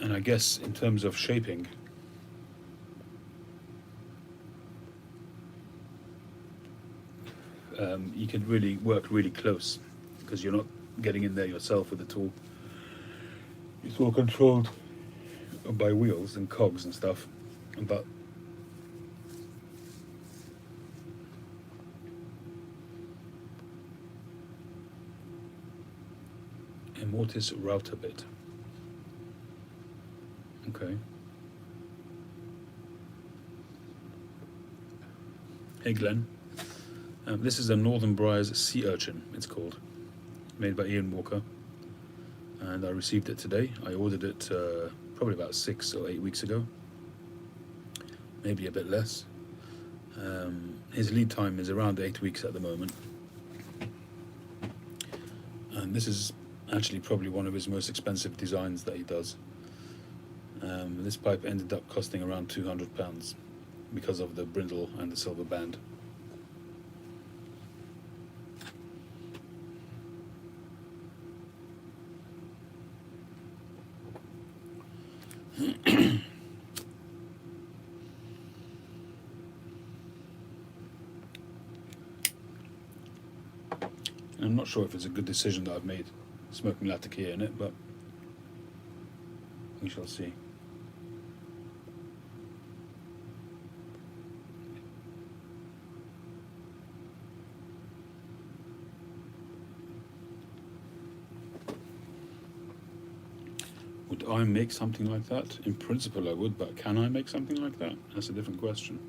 [SPEAKER 1] I guess in terms of shaping, you could really work really close because you're not getting in there yourself with the tool. It's all controlled by wheels and cogs and stuff, but a mortise router bit. Okay. Hey Glenn, this is a Northern Briars Sea Urchin, it's called, made by Ian Walker, and I received it today. I ordered it probably about 6 or 8 weeks ago, maybe a bit less. His lead time is around 8 weeks at the moment, and this is actually probably one of his most expensive designs that he does. This pipe ended up costing around £200 because of the brindle and the silver band. I'm not sure if it's a good decision that I've made smoking Latakia in it, but we shall see. Would I make something like that? In principle I would, but can I make something like that? That's a different question.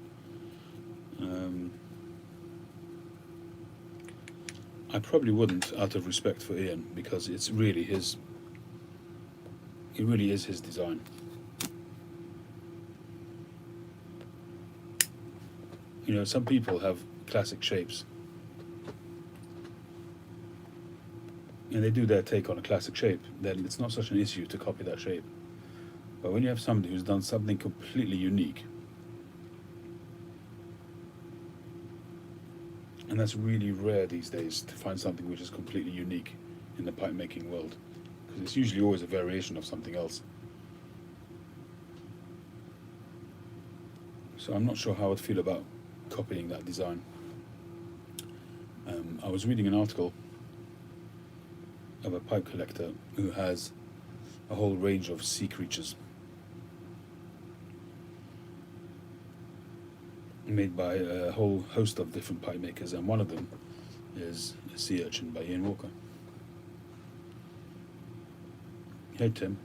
[SPEAKER 1] I probably wouldn't, out of respect for Ian, because it's really his. It really is his design. some people have classic shapes, and they do their take on a classic shape, then it's not such an issue to copy that shape. But when you have somebody who's done something completely unique, and that's really rare these days to find something which is completely unique in the pipe making world, because it's usually always a variation of something else. So I'm not sure how I'd feel about copying that design. I was reading an article of a pipe collector who has a whole range of sea creatures made by a whole host of different pipe makers, and one of them is a sea urchin by Ian Walker. Hey Tim.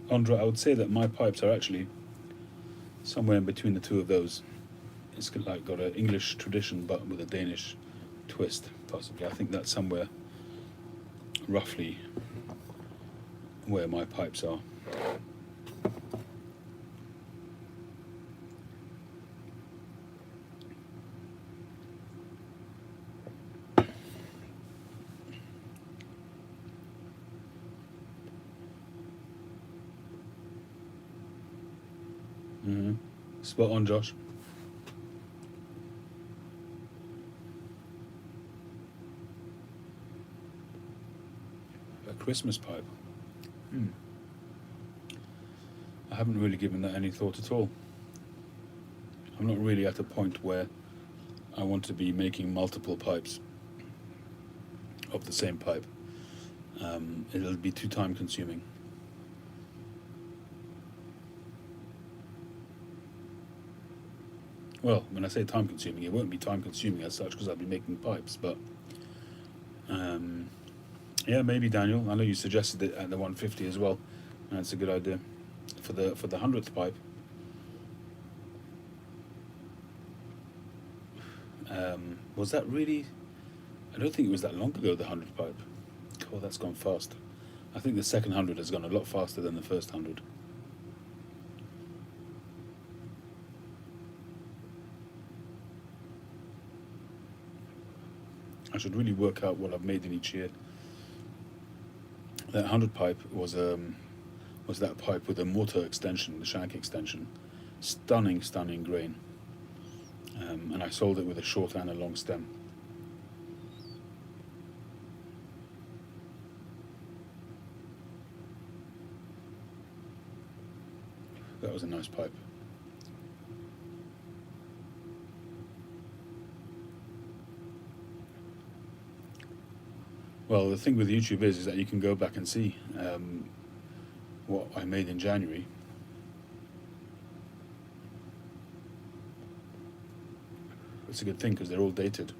[SPEAKER 1] Andra, I would say that my pipes are actually somewhere in between the two of those. It's like got an English tradition but with a Danish twist, possibly. I think that's somewhere roughly where my pipes are. Spot on, Josh. A Christmas pipe. I haven't really given that any thought at all. I'm not really at a point where I want to be making multiple pipes of the same pipe. It'll be too time consuming. Well, when I say time consuming, it won't be time consuming as such because I'll be making pipes, but yeah, maybe Daniel. I know you suggested it at the 150 as well. That's a good idea for the 100th pipe. Was that really? I don't think it was that long ago, the 100th pipe. Oh, that's gone fast. I think the second 100 has gone a lot faster than the first 100. I should really work out what I've made in each year. That 100 pipe was that pipe with a mortar extension, the shank extension. Stunning grain. And I sold it with a short and a long stem. That was a nice pipe. Well, the thing with YouTube is that you can go back and see what I made in January. It's a good thing because they're all dated.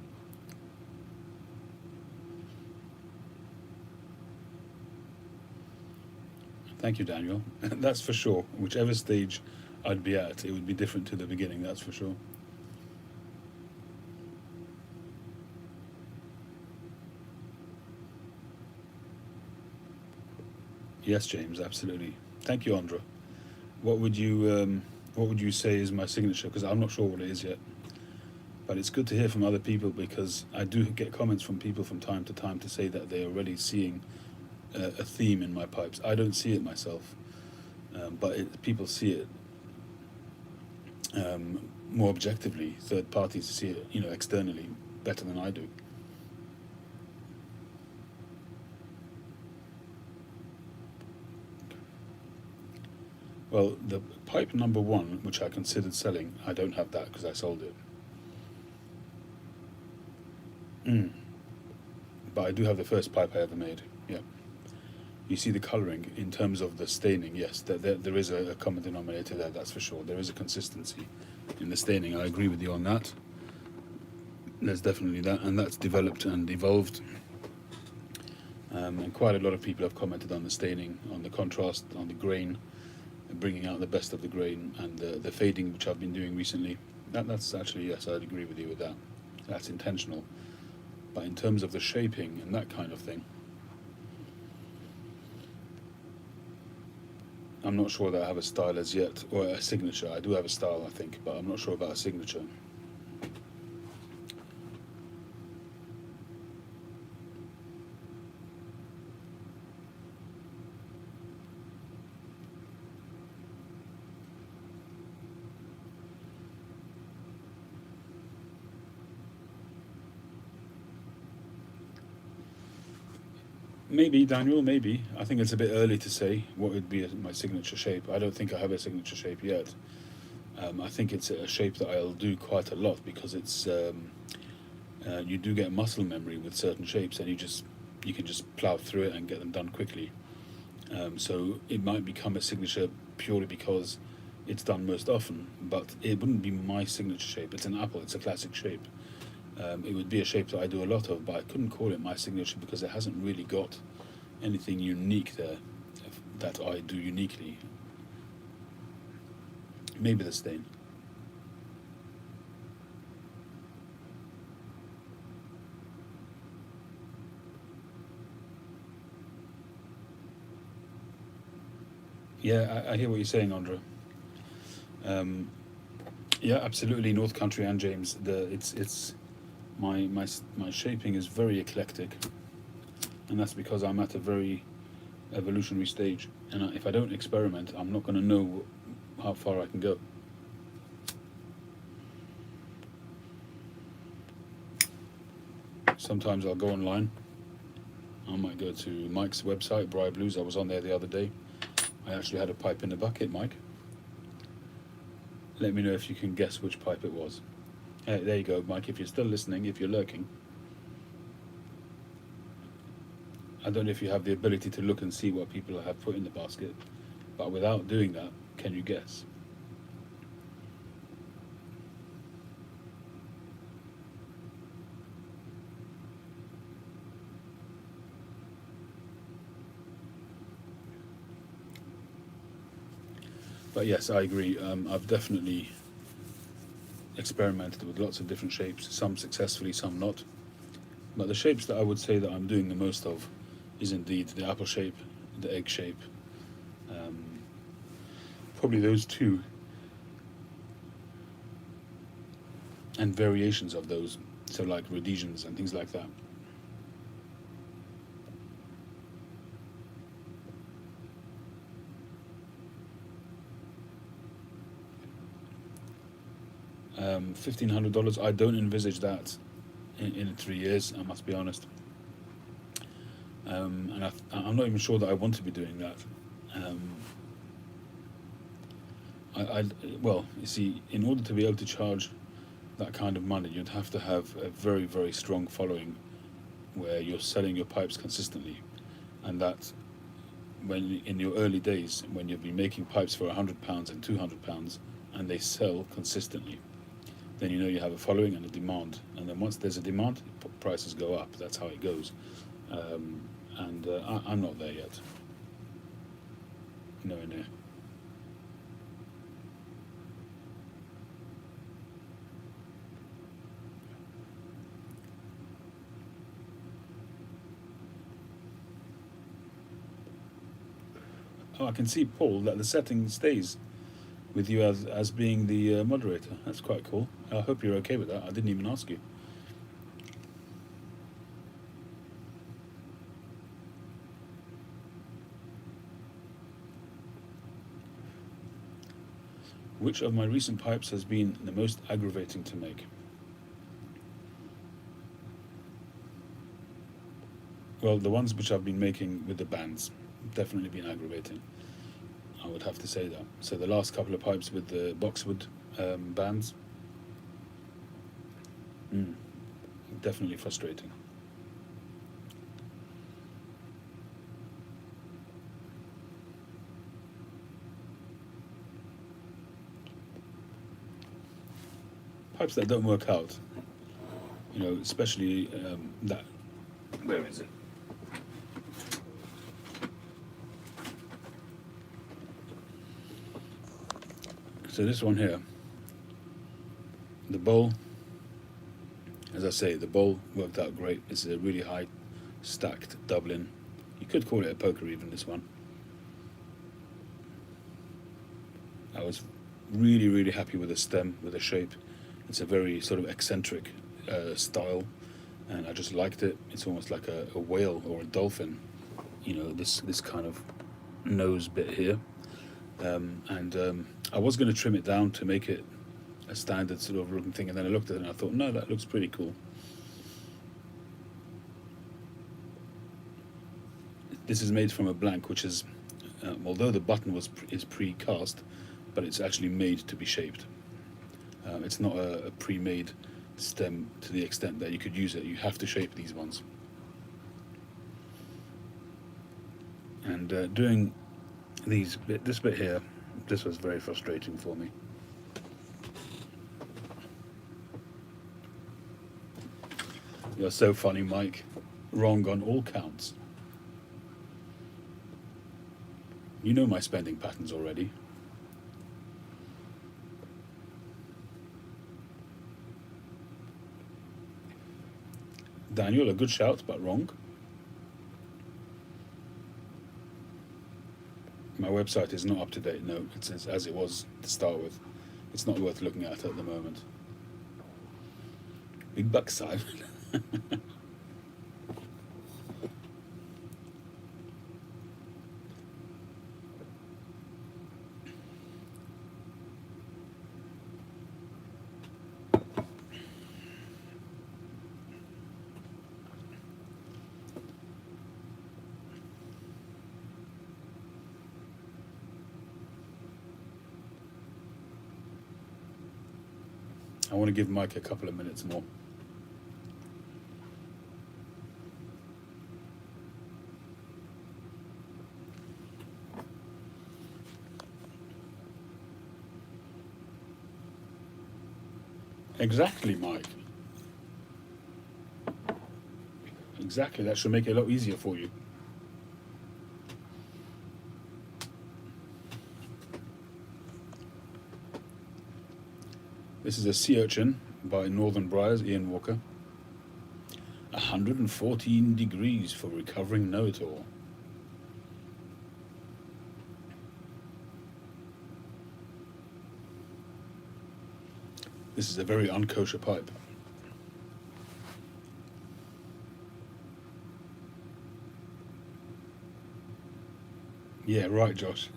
[SPEAKER 1] Thank you, Daniel. That's for sure. Whichever stage I'd be at, it would be different to the beginning, that's for sure. Yes, James, absolutely. Thank you, Andra. What would you say is my signature? Because I'm not sure what it is yet. But it's good to hear from other people because I do get comments from people from time to time to say that they're already seeing a theme in my pipes. I don't see it myself, but people see it more objectively. Third parties see it, externally better than I do. Well, the pipe number 1, which I considered selling, I don't have that because I sold it. But I do have the first pipe I ever made. Yeah. You see the colouring in terms of the staining. Yes, there is a common denominator there. That's for sure. There is a consistency in the staining. I agree with you on that. There's definitely that, and that's developed and evolved. And quite a lot of people have commented on the staining, on the contrast, on the grain, bringing out the best of the grain, and the fading, which I've been doing recently. That's actually, yes, I'd agree with you with that. That's intentional. But in terms of the shaping and that kind of thing, I'm not sure that I have a style as yet, or a signature. I do have a style, I think, but I'm not sure about a signature. Maybe, Daniel, maybe. I think it's a bit early to say what would be my signature shape. I don't think I have a signature shape yet. I think it's a shape that I'll do quite a lot because it's you do get muscle memory with certain shapes, and you can just plow through it and get them done quickly. So it might become a signature purely because it's done most often, but it wouldn't be my signature shape. It's an apple. It's a classic shape. It would be a shape that I do a lot of, but I couldn't call it my signature because it hasn't really got anything unique there that I do uniquely. Maybe the stain. Yeah, I hear what you're saying, Andra. Um, yeah, absolutely. North Country and James. It's my shaping is very eclectic, and that's because I'm at a very evolutionary stage. And if I don't experiment, I'm not going to know how far I can go. Sometimes I'll go online. I might go to Mike's website, Briar Blues. I was on there the other day. I actually had a pipe in the bucket, Mike. Let me know if you can guess which pipe it was. There you go, Mike. If you're still listening, if you're lurking, I don't know if you have the ability to look and see what people have put in the basket, but without doing that, can you guess? But yes, I agree. I've definitely experimented with lots of different shapes, some successfully, some not. But the shapes that I would say that I'm doing the most of is indeed the apple shape, the egg shape, um, probably those two, and variations of those. So like Rhodesians and things like that. 1,500 dollars. I don't envisage that in 3 years. I must be honest, and I'm not even sure that I want to be doing that. Um, I well, you see, in order to be able to charge that kind of money, you'd have to have a very very strong following where you're selling your pipes consistently, and that when in your early days when you've been making pipes for £100 and £200 and they sell consistently, then you know you have a following and a demand, and then once there's a demand, prices go up. That's how it goes, and I'm not there yet. Nowhere near. Oh, I can see, Paul, that the setting stays with you as being the moderator. That's quite cool. I hope you're okay with that. I didn't even ask you. Which of my recent pipes has been the most aggravating to make? Well, the ones which I've been making with the bands definitely been aggravating. I would have to say that. So the last couple of pipes with the boxwood bands, mm, definitely frustrating. Pipes that don't work out, especially that. Where is it? So this one here, the bowl, as I say, the bowl worked out great. It's a really high stacked Dublin. You could call it a poker even, this one. I was really happy with the stem, with the shape. It's a very sort of eccentric style, and I just liked it. It's almost like a whale or a dolphin, you know, this kind of nose bit here. And I was going to trim it down to make it a standard sort of looking thing, and then I looked at it and I thought, no, that looks pretty cool. This is made from a blank, which is, although the button is pre-cast, but it's actually made to be shaped. It's not a pre-made stem to the extent that you could use it. You have to shape these ones. And doing this bit here, this was very frustrating for me. You're so funny, Mike. Wrong on all counts. You know my spending patterns already. Daniel, a good shout, but wrong. My website is not up to date. No, it's as it was to start with. It's not worth looking at the moment. Big buck, Simon. I want to give Mike a couple of minutes more. Exactly, Mike. Exactly, that should make it a lot easier for you. This is a sea urchin by Northern Briars, Ian Walker. 114 degrees for recovering know-it-all. This is a very unkosher pipe. Yeah, right, Josh.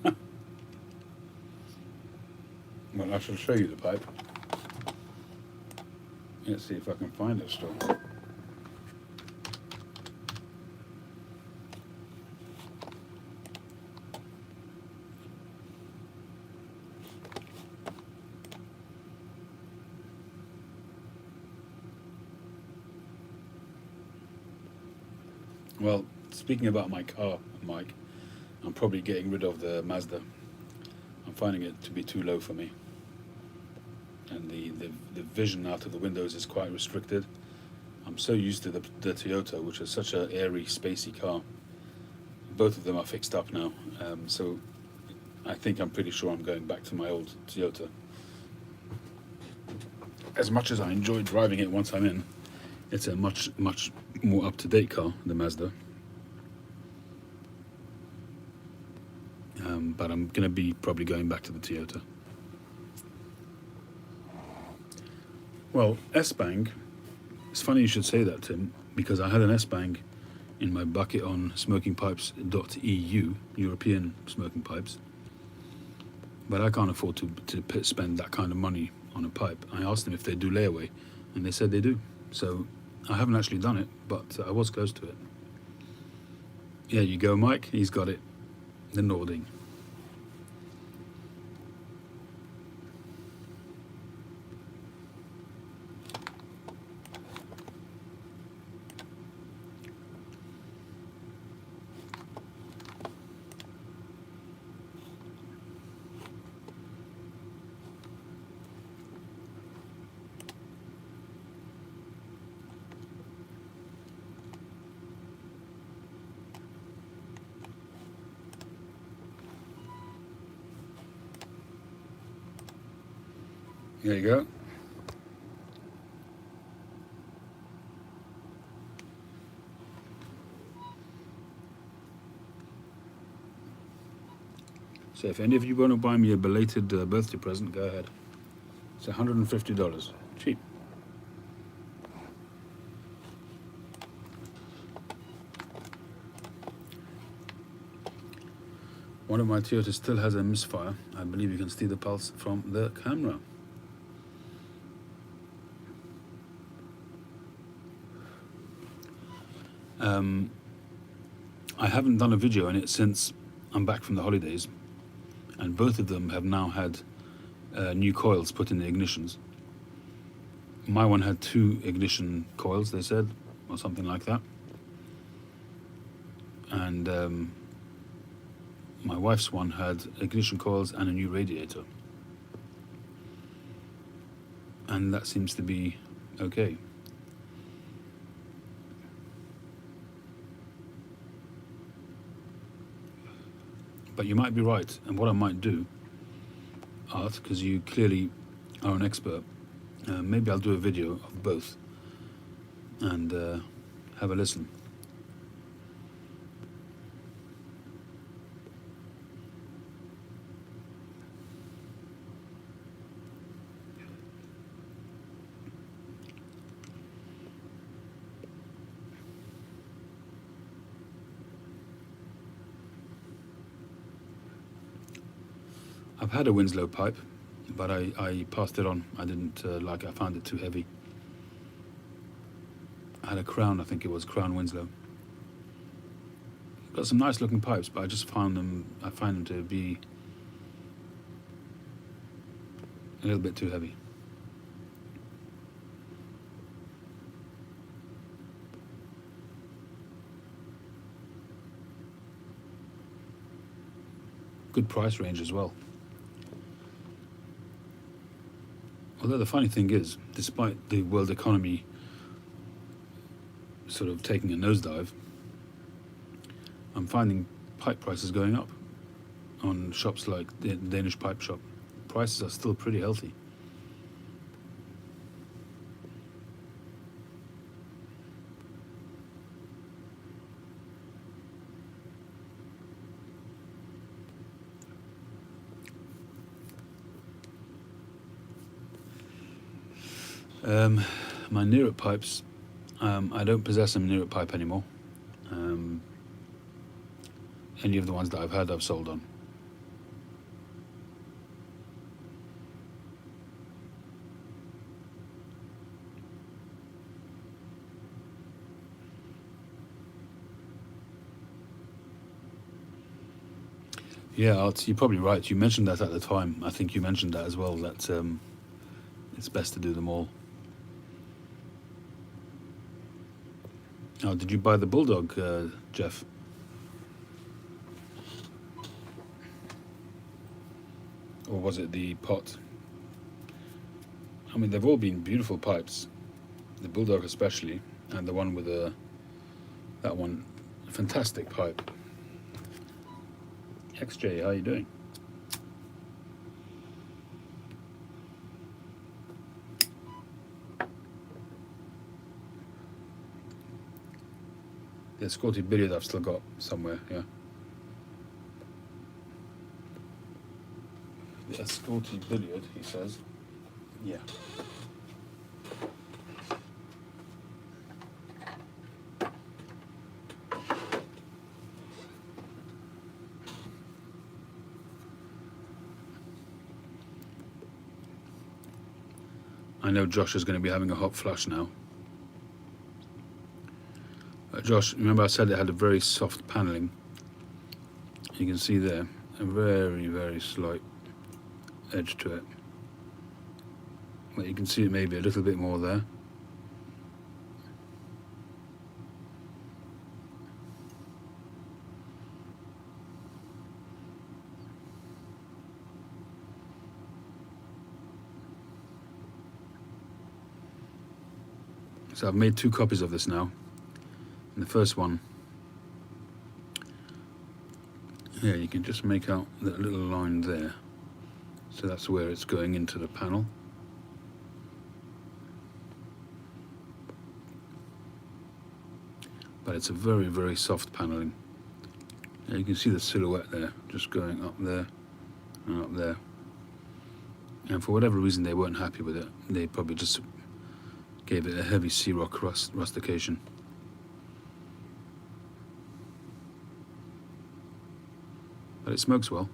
[SPEAKER 1] Well, I shall show you the pipe. Let's see if I can find it still. Well, speaking about my car, Mike, I'm probably getting rid of the Mazda. I'm finding it to be too low for me. And the vision out of the windows is quite restricted. I'm so used to the Toyota, which is such an airy, spacey car. Both of them are fixed up now, so I think I'm pretty sure I'm going back to my old Toyota. As much as I enjoy driving it once I'm in, it's a much more up-to-date car, the Mazda. But I'm going to be probably going back to the Toyota. Well, S-Bang, it's funny you should say that, Tim, because I had an S-Bang in my bucket on smokingpipes.eu, European smoking pipes. But I can't afford to spend that kind of money on a pipe. I asked them if they do layaway, and they said they do. So I haven't actually done it, but I was close to it. There you go, Mike. He's got it. The Nording. There you go. So if any of you want to buy me a belated birthday present, go ahead. It's $150. Cheap. One of my Toyotas still has a misfire. I believe you can see the pulse from the camera. I haven't done a video on it since I'm back from the holidays, and both of them have now had new coils put in the ignitions. My one had 2 ignition coils, they said, or something like that, and my wife's one had ignition coils and a new radiator, and that seems to be okay. But you might be right, and what I might do, Art, because you clearly are an expert, maybe I'll do a video of both and have a listen. I've had a Winslow pipe, but I passed it on. I didn't like it. I found it too heavy. I had a Crown, I think it was Crown Winslow. Got some nice looking pipes, but I just find them to be a little bit too heavy. Good price range as well. Although the funny thing is, despite the world economy sort of taking a nosedive, I'm finding pipe prices going up on shops like the Danish Pipe Shop. Prices are still pretty healthy. My Nearut pipes, I don't possess a Nearut pipe anymore. Any of the ones that I've had, I've sold on. Yeah, you're probably right. You mentioned that at the time. I think you mentioned that as well, that it's best to do them all. Oh, did you buy the Bulldog, Jeff? Or was it the pot? I mean, they've all been beautiful pipes. The Bulldog especially, and the one with that one, fantastic pipe. XJ, how you doing? The Scotty Billiard I've still got somewhere, yeah. The Scotty Billiard, he says. Yeah. I know Josh is going to be having a hot flush now. Josh, remember I said it had a very soft paneling. You can see there a very, very slight edge to it. But you can see it maybe a little bit more there. So I've made 2 copies of this now. And the first one, yeah, you can just make out that little line there. So that's where it's going into the panel. But it's a very, very soft paneling. Yeah, you can see the silhouette there, just going up there and up there. And for whatever reason they weren't happy with it. They probably just gave it a heavy C-rock rustication. But it smokes well.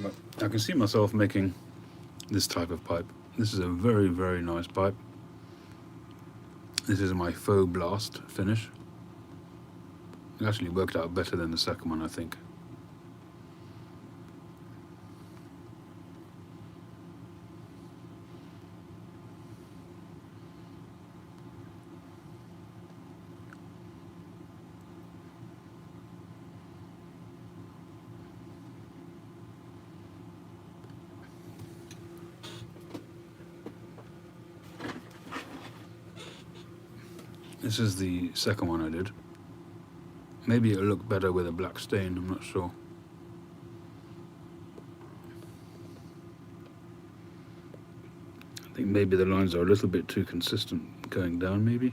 [SPEAKER 1] But I can see myself making this type of pipe. This is a very, very nice pipe. This is my faux blast finish. It actually worked out better than the second one, I think. This is the second one I did. Maybe it'll look better with a black stain, I'm not sure. I think maybe the lines are a little bit too consistent going down, maybe.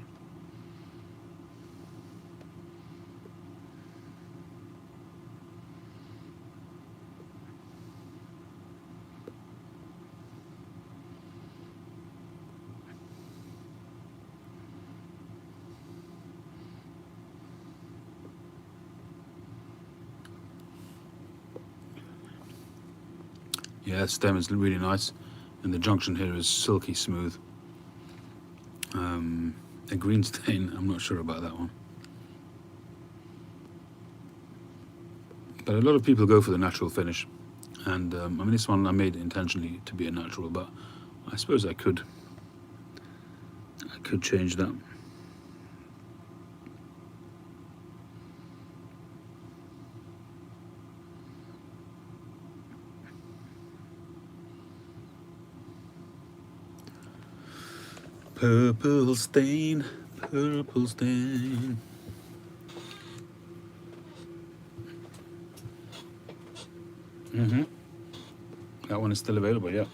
[SPEAKER 1] Yeah, the stem is really nice, and the junction here is silky smooth. A green stain, I'm not sure about that one. But a lot of people go for the natural finish, and I mean, this one I made intentionally to be a natural, but I suppose I could change that. Purple stain, purple stain. That one is still available, yeah.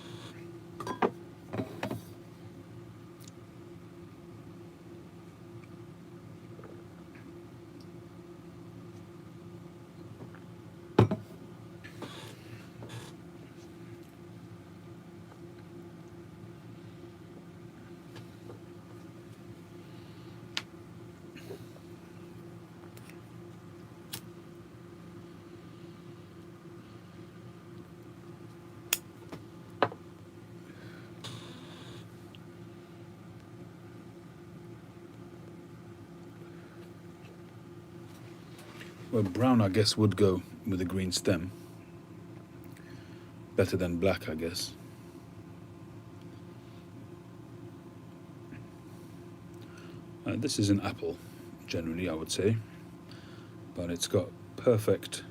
[SPEAKER 1] Well, brown, I guess, would go with a green stem. Better than black, I guess. This is an apple, generally, I would say. But it's got perfect,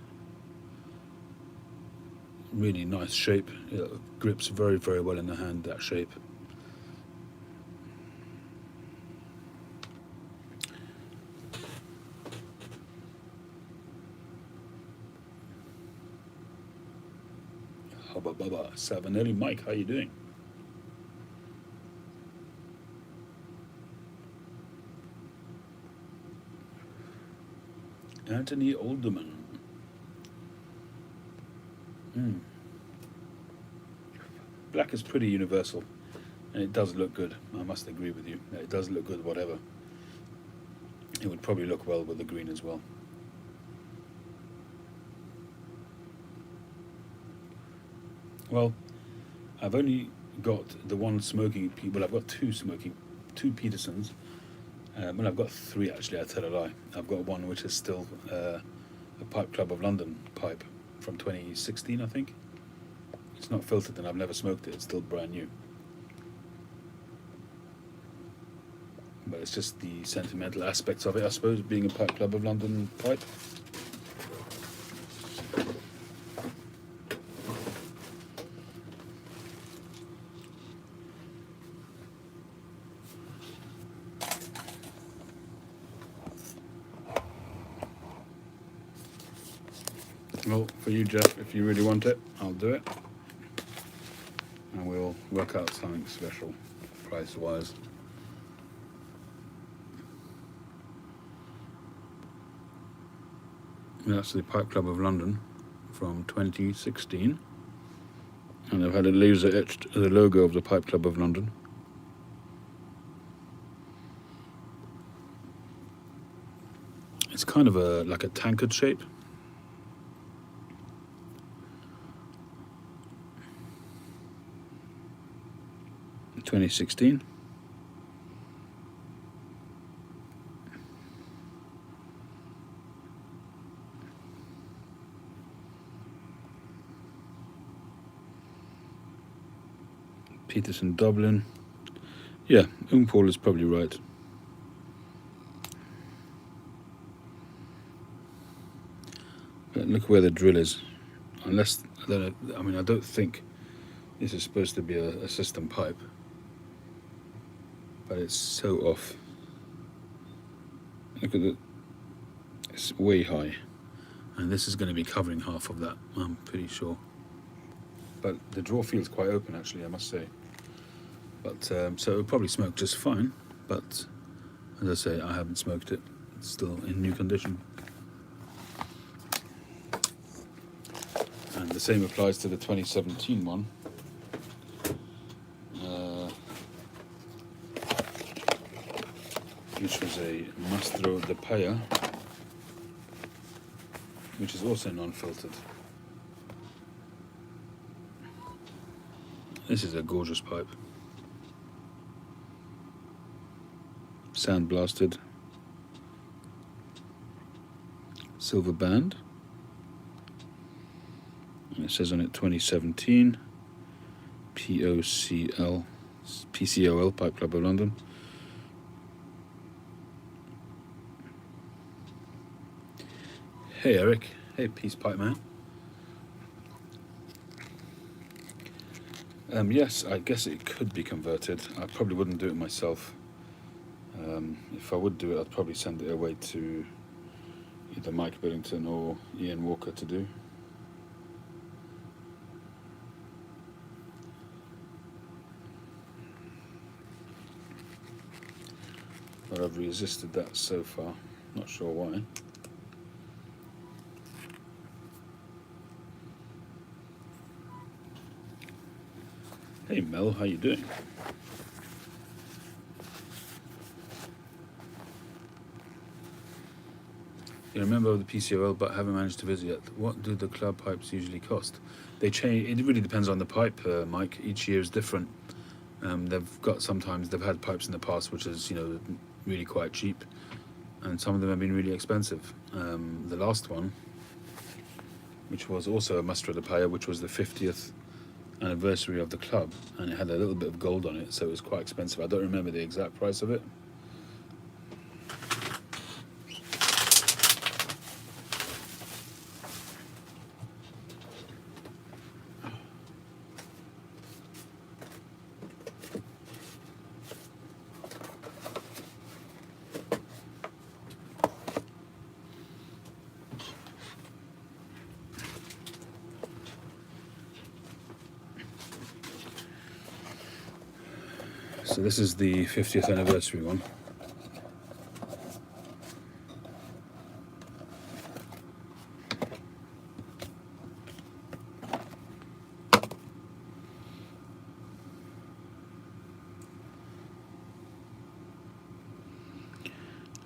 [SPEAKER 1] really nice shape. It grips very, very well in the hand, that shape. Hubba Bubba, Savinelli Mike, how you doing? Anthony Alderman. Black is pretty universal, and it does look good. I must agree with you. It does look good, whatever. It would probably look well with the green as well. Well, I've only got the one smoking, well, I've got two Petersons. Well, I've got three actually, I tell a lie. I've got one which is still a Pipe Club of London pipe from 2016, I think. It's not filtered and I've never smoked it, it's still brand new. But it's just the sentimental aspects of it, I suppose, being a Pipe Club of London pipe. Well, for you, Jeff, if you really want it, I'll do it. And we'll work out something special. price wise. That's the Pipe Club of London from 2016, and I've had it laser etched the logo of the Pipe Club of London. It's kind of like a tankard shape. In 2016. Peterson, Dublin. Yeah, Paul is probably right. But look where the drill is. Unless, I don't think this is supposed to be a system pipe. But it's so off. Look at it's way high. And this is going to be covering half of that, I'm pretty sure. But the draw feels quite open, actually, I must say. But so it would probably smoke just fine. But as I say, I haven't smoked it. It's still in new condition. And the same applies to the 2017 one. Which was a Mastro de Paya, which is also non-filtered. This is a gorgeous pipe. Sandblasted. Silver band. And it says on it 2017 PCOL, Pipe Club of London. Hey Eric, hey Peace Pipe Man. Yes, I guess it could be converted. I probably wouldn't do it myself. If I would do it, I'd probably send it away to either Mike Billington or Ian Walker to do. But I've resisted that so far, not sure why. Hey Mel, how you doing? You remember the PCOL but haven't managed to visit yet. What do the club pipes usually cost? They change, it really depends on the pipe, Mike. Each year is different. Sometimes they've had pipes in the past which is, really quite cheap, and some of them have been really expensive. The last one, which was also a Mastro de Paya, which was the 50th anniversary of the club, and it had a little bit of gold on it, so it was quite expensive. I don't remember the exact price of it. So this is the 50th anniversary one.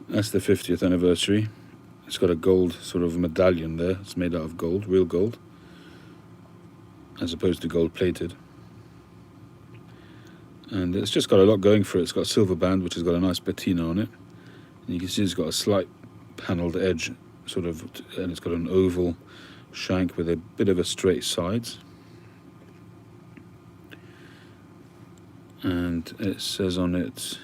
[SPEAKER 1] That's the 50th anniversary. It's got a gold sort of medallion there. It's made out of gold, real gold, as opposed to gold plated. And it's just got a lot going for it. It's got a silver band, which has got a nice patina on it. And you can see it's got a slight panelled edge, and it's got an oval shank with a bit of a straight sides. And it says on it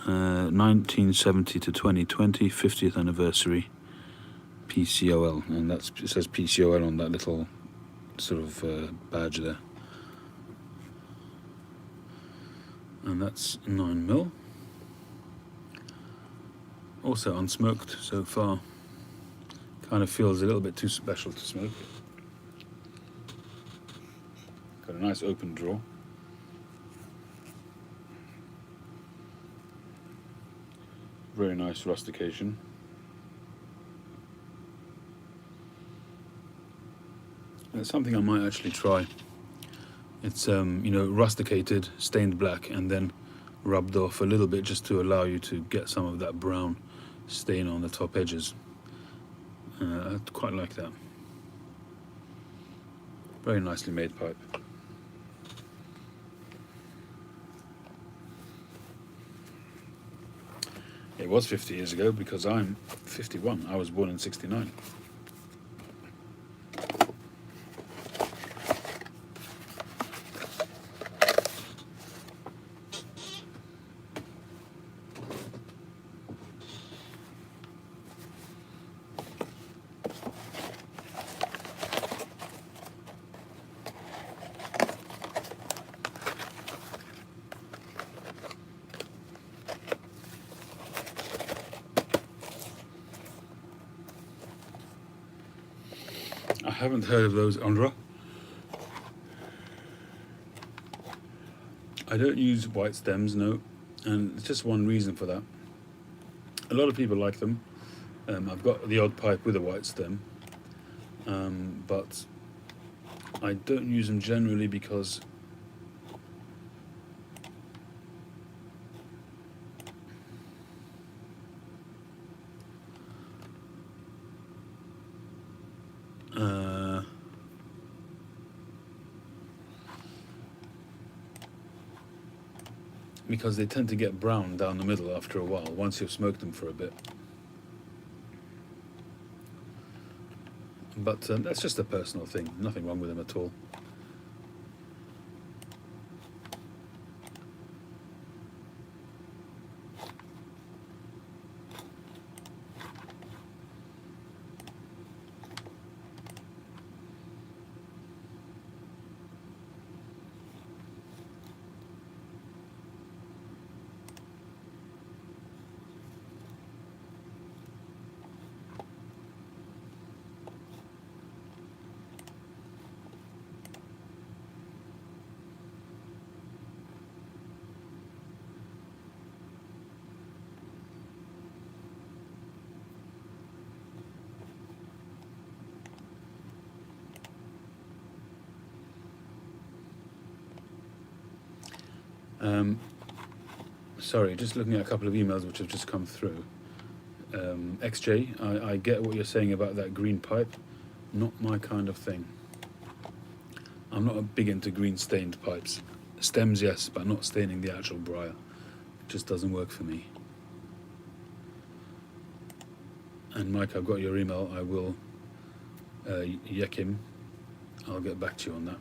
[SPEAKER 1] 1970 to 2020, 50th anniversary PCOL. And it says PCOL on that little sort of badge there. And that's 9mm. Also unsmoked so far. Kind of feels a little bit too special to smoke. Got a nice open draw. Very nice rustication. It's something I might actually try. It's rusticated, stained black, and then rubbed off a little bit just to allow you to get some of that brown stain on the top edges. I quite like that. Very nicely made pipe. It was 50 years ago because I'm 51. I was born in 69. I haven't heard of those, Andra. I don't use white stems, no, and it's just one reason for that. A lot of people like them. I've got the odd pipe with a white stem, but I don't use them generally because they tend to get brown down the middle after a while, once you've smoked them for a bit. But that's just a personal thing, nothing wrong with them at all. Sorry, just looking at a couple of emails which have just come through. XJ, I get what you're saying about that green pipe. Not my kind of thing. I'm not big into green stained pipes. Stems, yes, but not staining the actual briar. It just doesn't work for me. And Mike, I've got your email. I will yek him. I'll get back to you on that.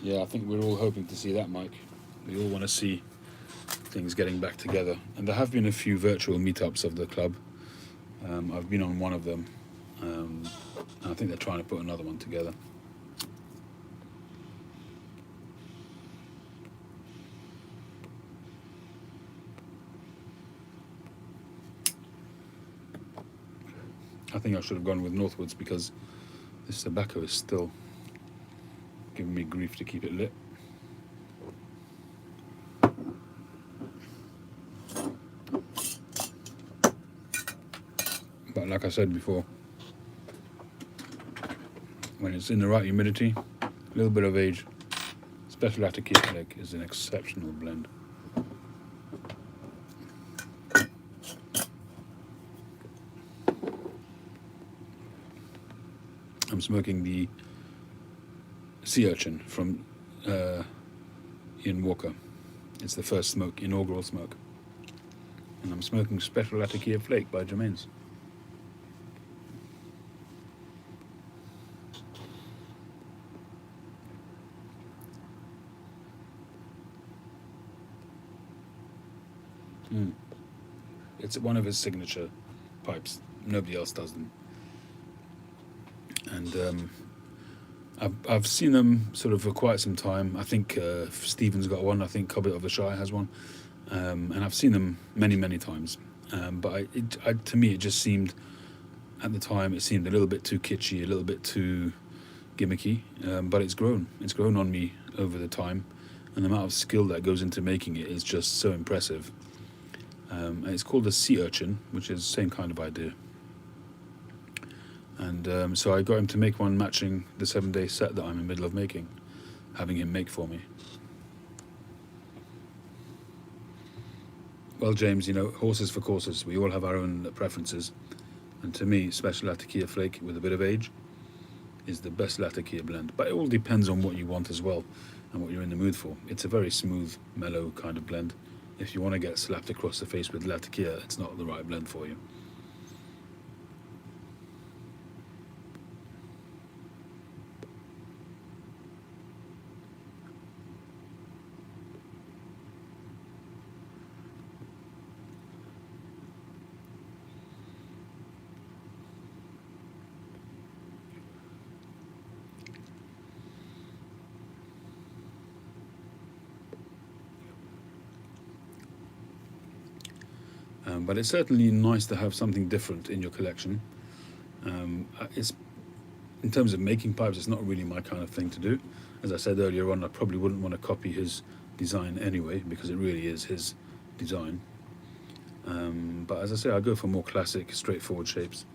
[SPEAKER 1] Yeah, I think we're all hoping to see that, Mike. We all want to see things getting back together. And there have been a few virtual meetups of the club. I've been on one of them. And I think they're trying to put another one together. I think I should have gone with Northwoods because this tobacco is still giving me grief to keep it lit. But like I said before, when it's in the right humidity, a little bit of age, Special Latakia Blend is an exceptional blend. I'm smoking the Sea Urchin from Ian Walker. It's the first smoke, inaugural smoke. And I'm smoking Special Latakia Flake by Jermaine's. It's one of his signature pipes. Nobody else does them. And I've seen them sort of for quite some time. I think Stephen's got one. I think Cobbett of the Shire has one. And I've seen them many, many times. But to me, it just seemed, at the time, it seemed a little bit too kitschy, a little bit too gimmicky. But it's grown. It's grown on me over the time, and the amount of skill that goes into making it is just so impressive. And it's called a sea urchin, which is the same kind of idea. And so I got him to make one matching the 7-day set that I'm in the middle of making, having him make for me. Well, James, horses for courses. We all have our own preferences. And to me, special Latakia flake with a bit of age is the best Latakia blend. But it all depends on what you want as well and what you're in the mood for. It's a very smooth, mellow kind of blend. If you want to get slapped across the face with Latakia, it's not the right blend for you. But it's certainly nice to have something different in your collection. It's in terms of making pipes, it's not really my kind of thing to do. As I said earlier on, I probably wouldn't want to copy his design anyway, because it really is his design. But as I say, I go for more classic, straightforward shapes.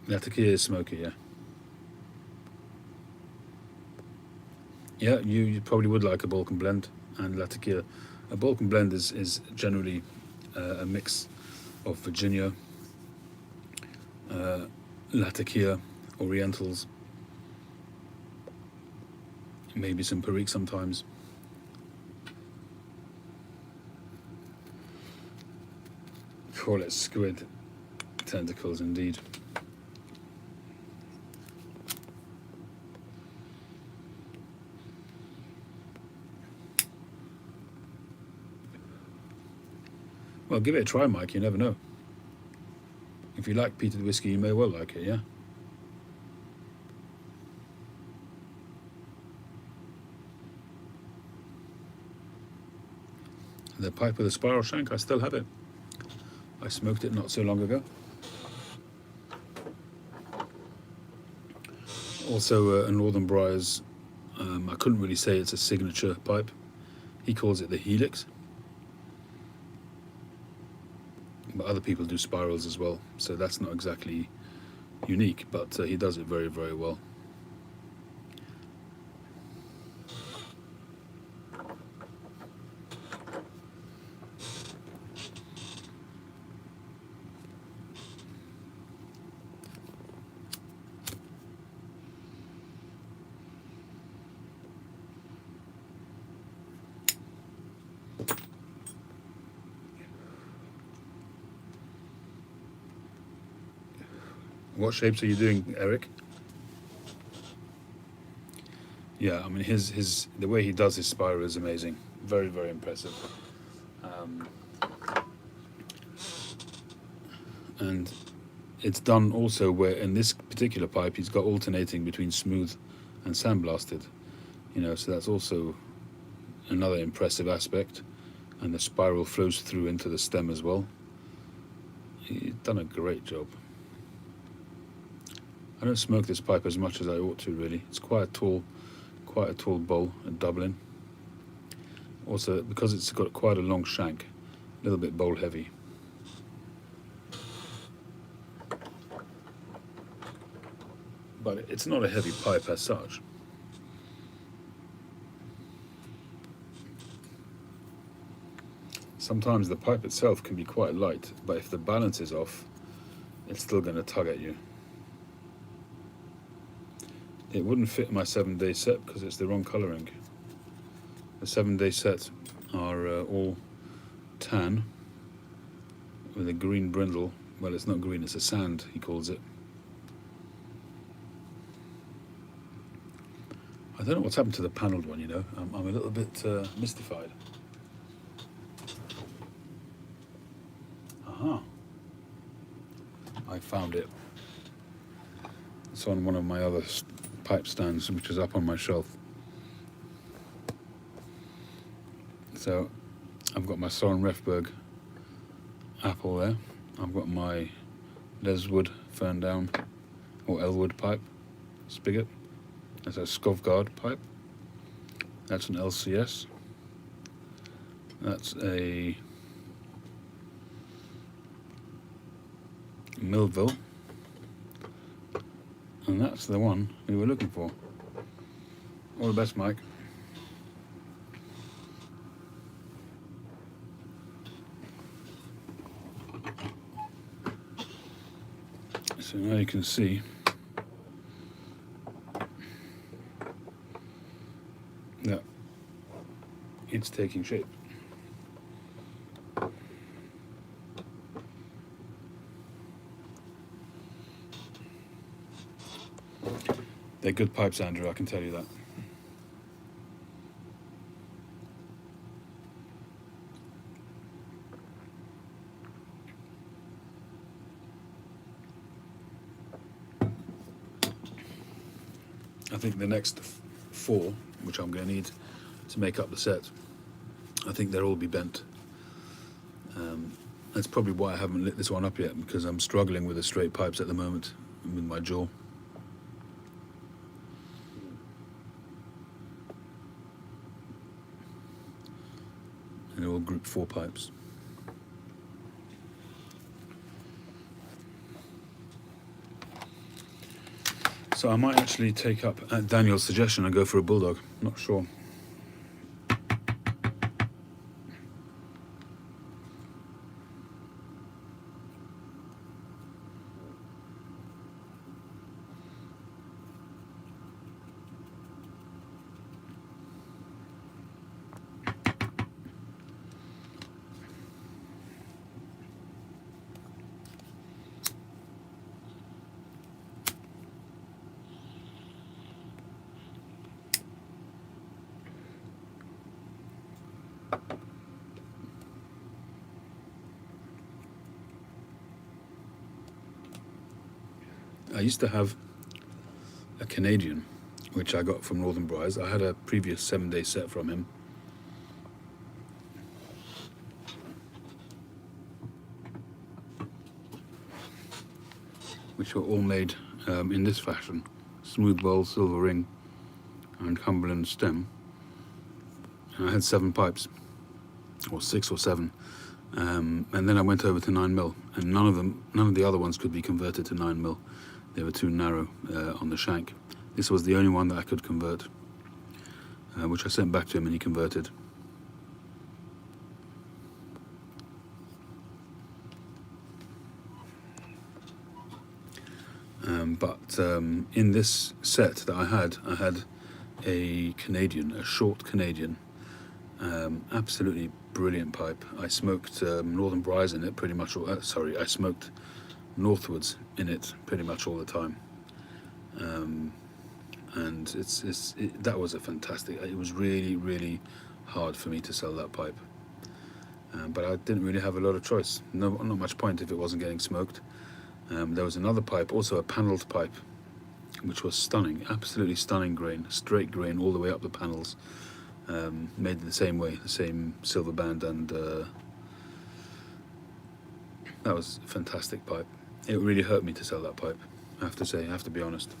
[SPEAKER 1] Latakia is smoky, yeah. Yeah, you probably would like a Balkan blend and Latakia. A Balkan blend is generally a mix of Virginia, Latakia, Orientals, maybe some Perique sometimes. Call it squid tentacles indeed. Well, give it a try, Mike, you never know. If you like peated whiskey, you may well like it, yeah? The pipe with the spiral shank, I still have it. I smoked it not so long ago. Also, a Northern Briars, I couldn't really say it's a signature pipe. He calls it the Helix. But other people do spirals as well, so that's not exactly unique, but he does it very, very well. What shapes are you doing, Eric? Yeah, I mean the way he does his spiral is amazing. Very, very impressive. And it's done also where in this particular pipe he's got alternating between smooth and sandblasted. So that's also another impressive aspect. And the spiral flows through into the stem as well. He's done a great job. I don't smoke this pipe as much as I ought to, really. It's quite a tall bowl in Dublin. Also, because it's got quite a long shank, a little bit bowl heavy. But it's not a heavy pipe as such. Sometimes the pipe itself can be quite light, but if the balance is off, it's still going to tug at you. It wouldn't fit my 7-day set because it's the wrong colouring. The 7-day sets are all tan with a green brindle. Well, it's not green, it's a sand, he calls it. I don't know what's happened to the panelled one, I'm a little bit mystified. Aha. I found it. It's on one of my other pipe stands, which is up on my shelf. So I've got my Soren Refberg apple there. I've got my Leswood fern down or Elwood pipe spigot. That's a Skovgard pipe. That's an LCS. That's a Millville. And that's the one we were looking for. All the best, Mike. So now you can see that it's taking shape. They're good pipes, Andrew, I can tell you that. I think the next 4, which I'm going to need to make up the set, I think they'll all be bent. That's probably why I haven't lit this one up yet, because I'm struggling with the straight pipes at the moment with my jaw. And they're all group 4 pipes. So I might actually take up Daniel's suggestion and go for a bulldog. Not sure. I used to have a Canadian, which I got from Northern Briars. I had a previous 7-day set from him. Which were all made in this fashion. Smooth bowl, silver ring, and Cumberland stem. And I had 7 pipes, or 6 or 7. And then I went over to 9mm, and none of the other ones could be converted to 9mm. They were too narrow on the shank. This was the only one that I could convert, which I sent back to him and he converted. But in this set that I had a Canadian, a short Canadian, absolutely brilliant pipe. I smoked Northern Briars in it pretty much. I smoked Northwoods in it pretty much all the time, and that was a fantastic. It was really hard for me to sell that pipe, but I didn't really have a lot of choice. Not much point if it wasn't getting smoked. There was another pipe, also a panelled pipe, which was stunning, absolutely stunning grain, straight grain all the way up the panels, made the same way, the same silver band, and that was a fantastic pipe. It really hurt me to sell that pipe, I have to say, I have to be honest.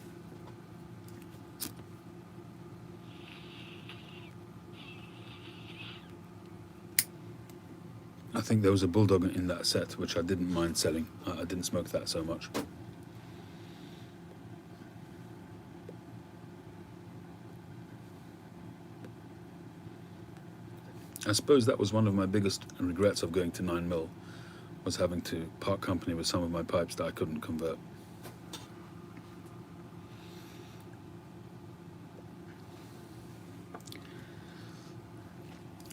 [SPEAKER 1] I think there was a bulldog in that set which I didn't mind selling. I didn't smoke that so much. I suppose that was one of my biggest regrets of going to 9mm, was having to part company with some of my pipes that I couldn't convert.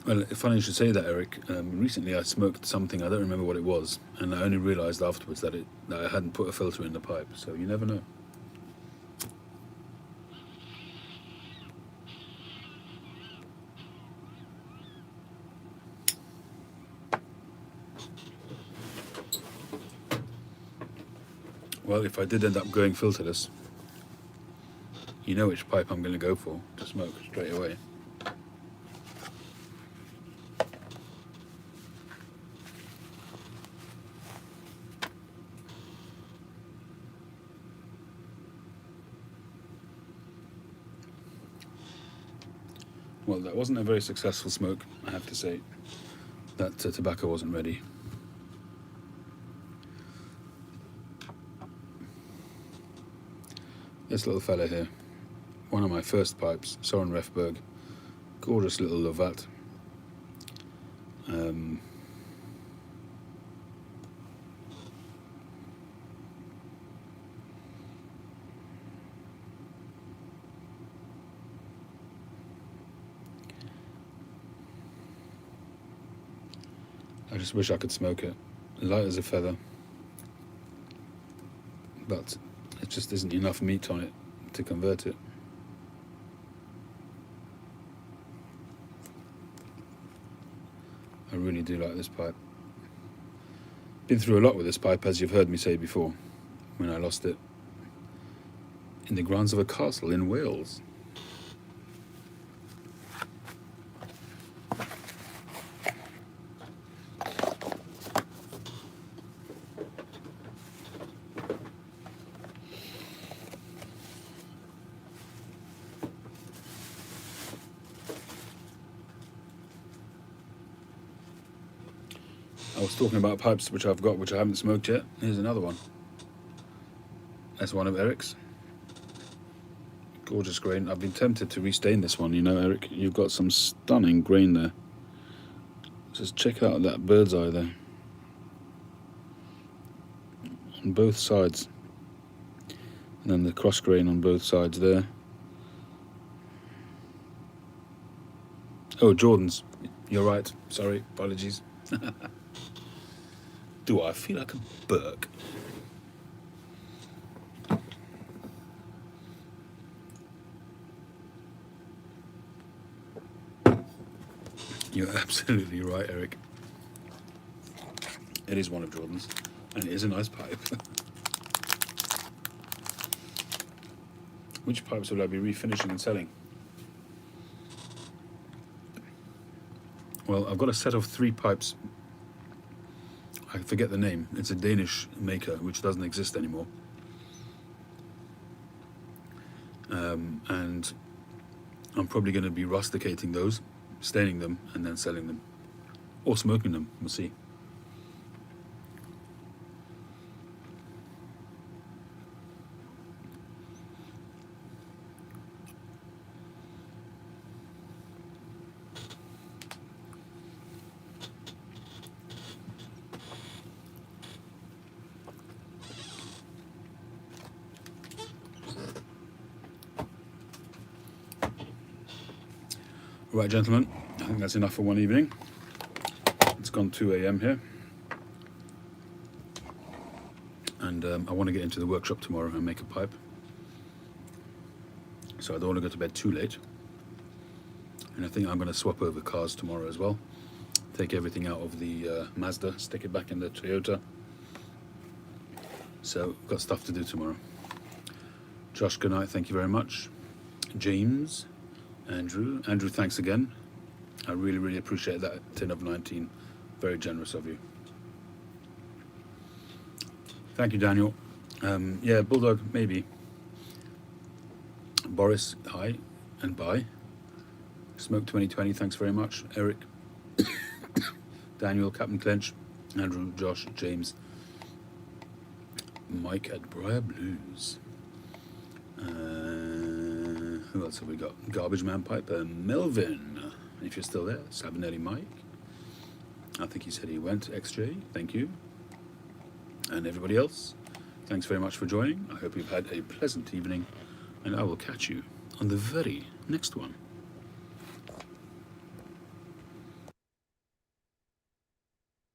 [SPEAKER 1] Well, funny you should say that, Eric. Recently I smoked something, I don't remember what it was, and I only realised afterwards that I hadn't put a filter in the pipe, so you never know. Well, if I did end up going filterless, you know which pipe I'm going to go for to smoke straight away. Well, that wasn't a very successful smoke, I have to say. That tobacco wasn't ready. This little fella here, one of my first pipes, Soren Refberg, gorgeous little Lovat. I just wish I could smoke it, light as a feather, but it just isn't enough meat on it to convert it. I really do like this pipe. Been through a lot with this pipe, as you've heard me say before, when I lost it in the grounds of a castle in Wales. I was talking about pipes which I've got, which I haven't smoked yet. Here's another one. That's one of Eric's. Gorgeous grain. I've been tempted to restain this one. You know, Eric, you've got some stunning grain there. Just check out that bird's eye there. On both sides. And then the cross grain on both sides there. Oh, Jordan's. You're right. Sorry. Apologies. Do I feel like a Burke? You're absolutely right, Eric. It is one of Jordan's, and it is a nice pipe. Which pipes will I be refinishing and selling? Well, I've got a set of 3 pipes. I forget the name. It's a Danish maker, which doesn't exist anymore. And I'm probably going to be rusticating those, staining them, and then selling them. Or smoking them, we'll see. Right, gentlemen, I think that's enough for one evening. It's gone 2 a.m. here. And I want to get into the workshop tomorrow and make a pipe. So I don't want to go to bed too late. And I think I'm going to swap over cars tomorrow as well. Take everything out of the Mazda, stick it back in the Toyota. So, I've got stuff to do tomorrow. Josh, good night, thank you very much. James, Andrew, thanks again. I really, really appreciate that 10 of 19. Very generous of you. Thank you, Daniel. Yeah, Bulldog, maybe. Boris, hi and bye. Smoke 2020, thanks very much. Eric, Daniel, Captain Clench, Andrew, Josh, James, Mike at Briar Blues. Who else have we got? Garbage Man Piper, Melvin, if you're still there. Sabanelli Mike. I think he said he went. XJ, thank you. And everybody else, thanks very much for joining. I hope you've had a pleasant evening, and I will catch you on the very next one.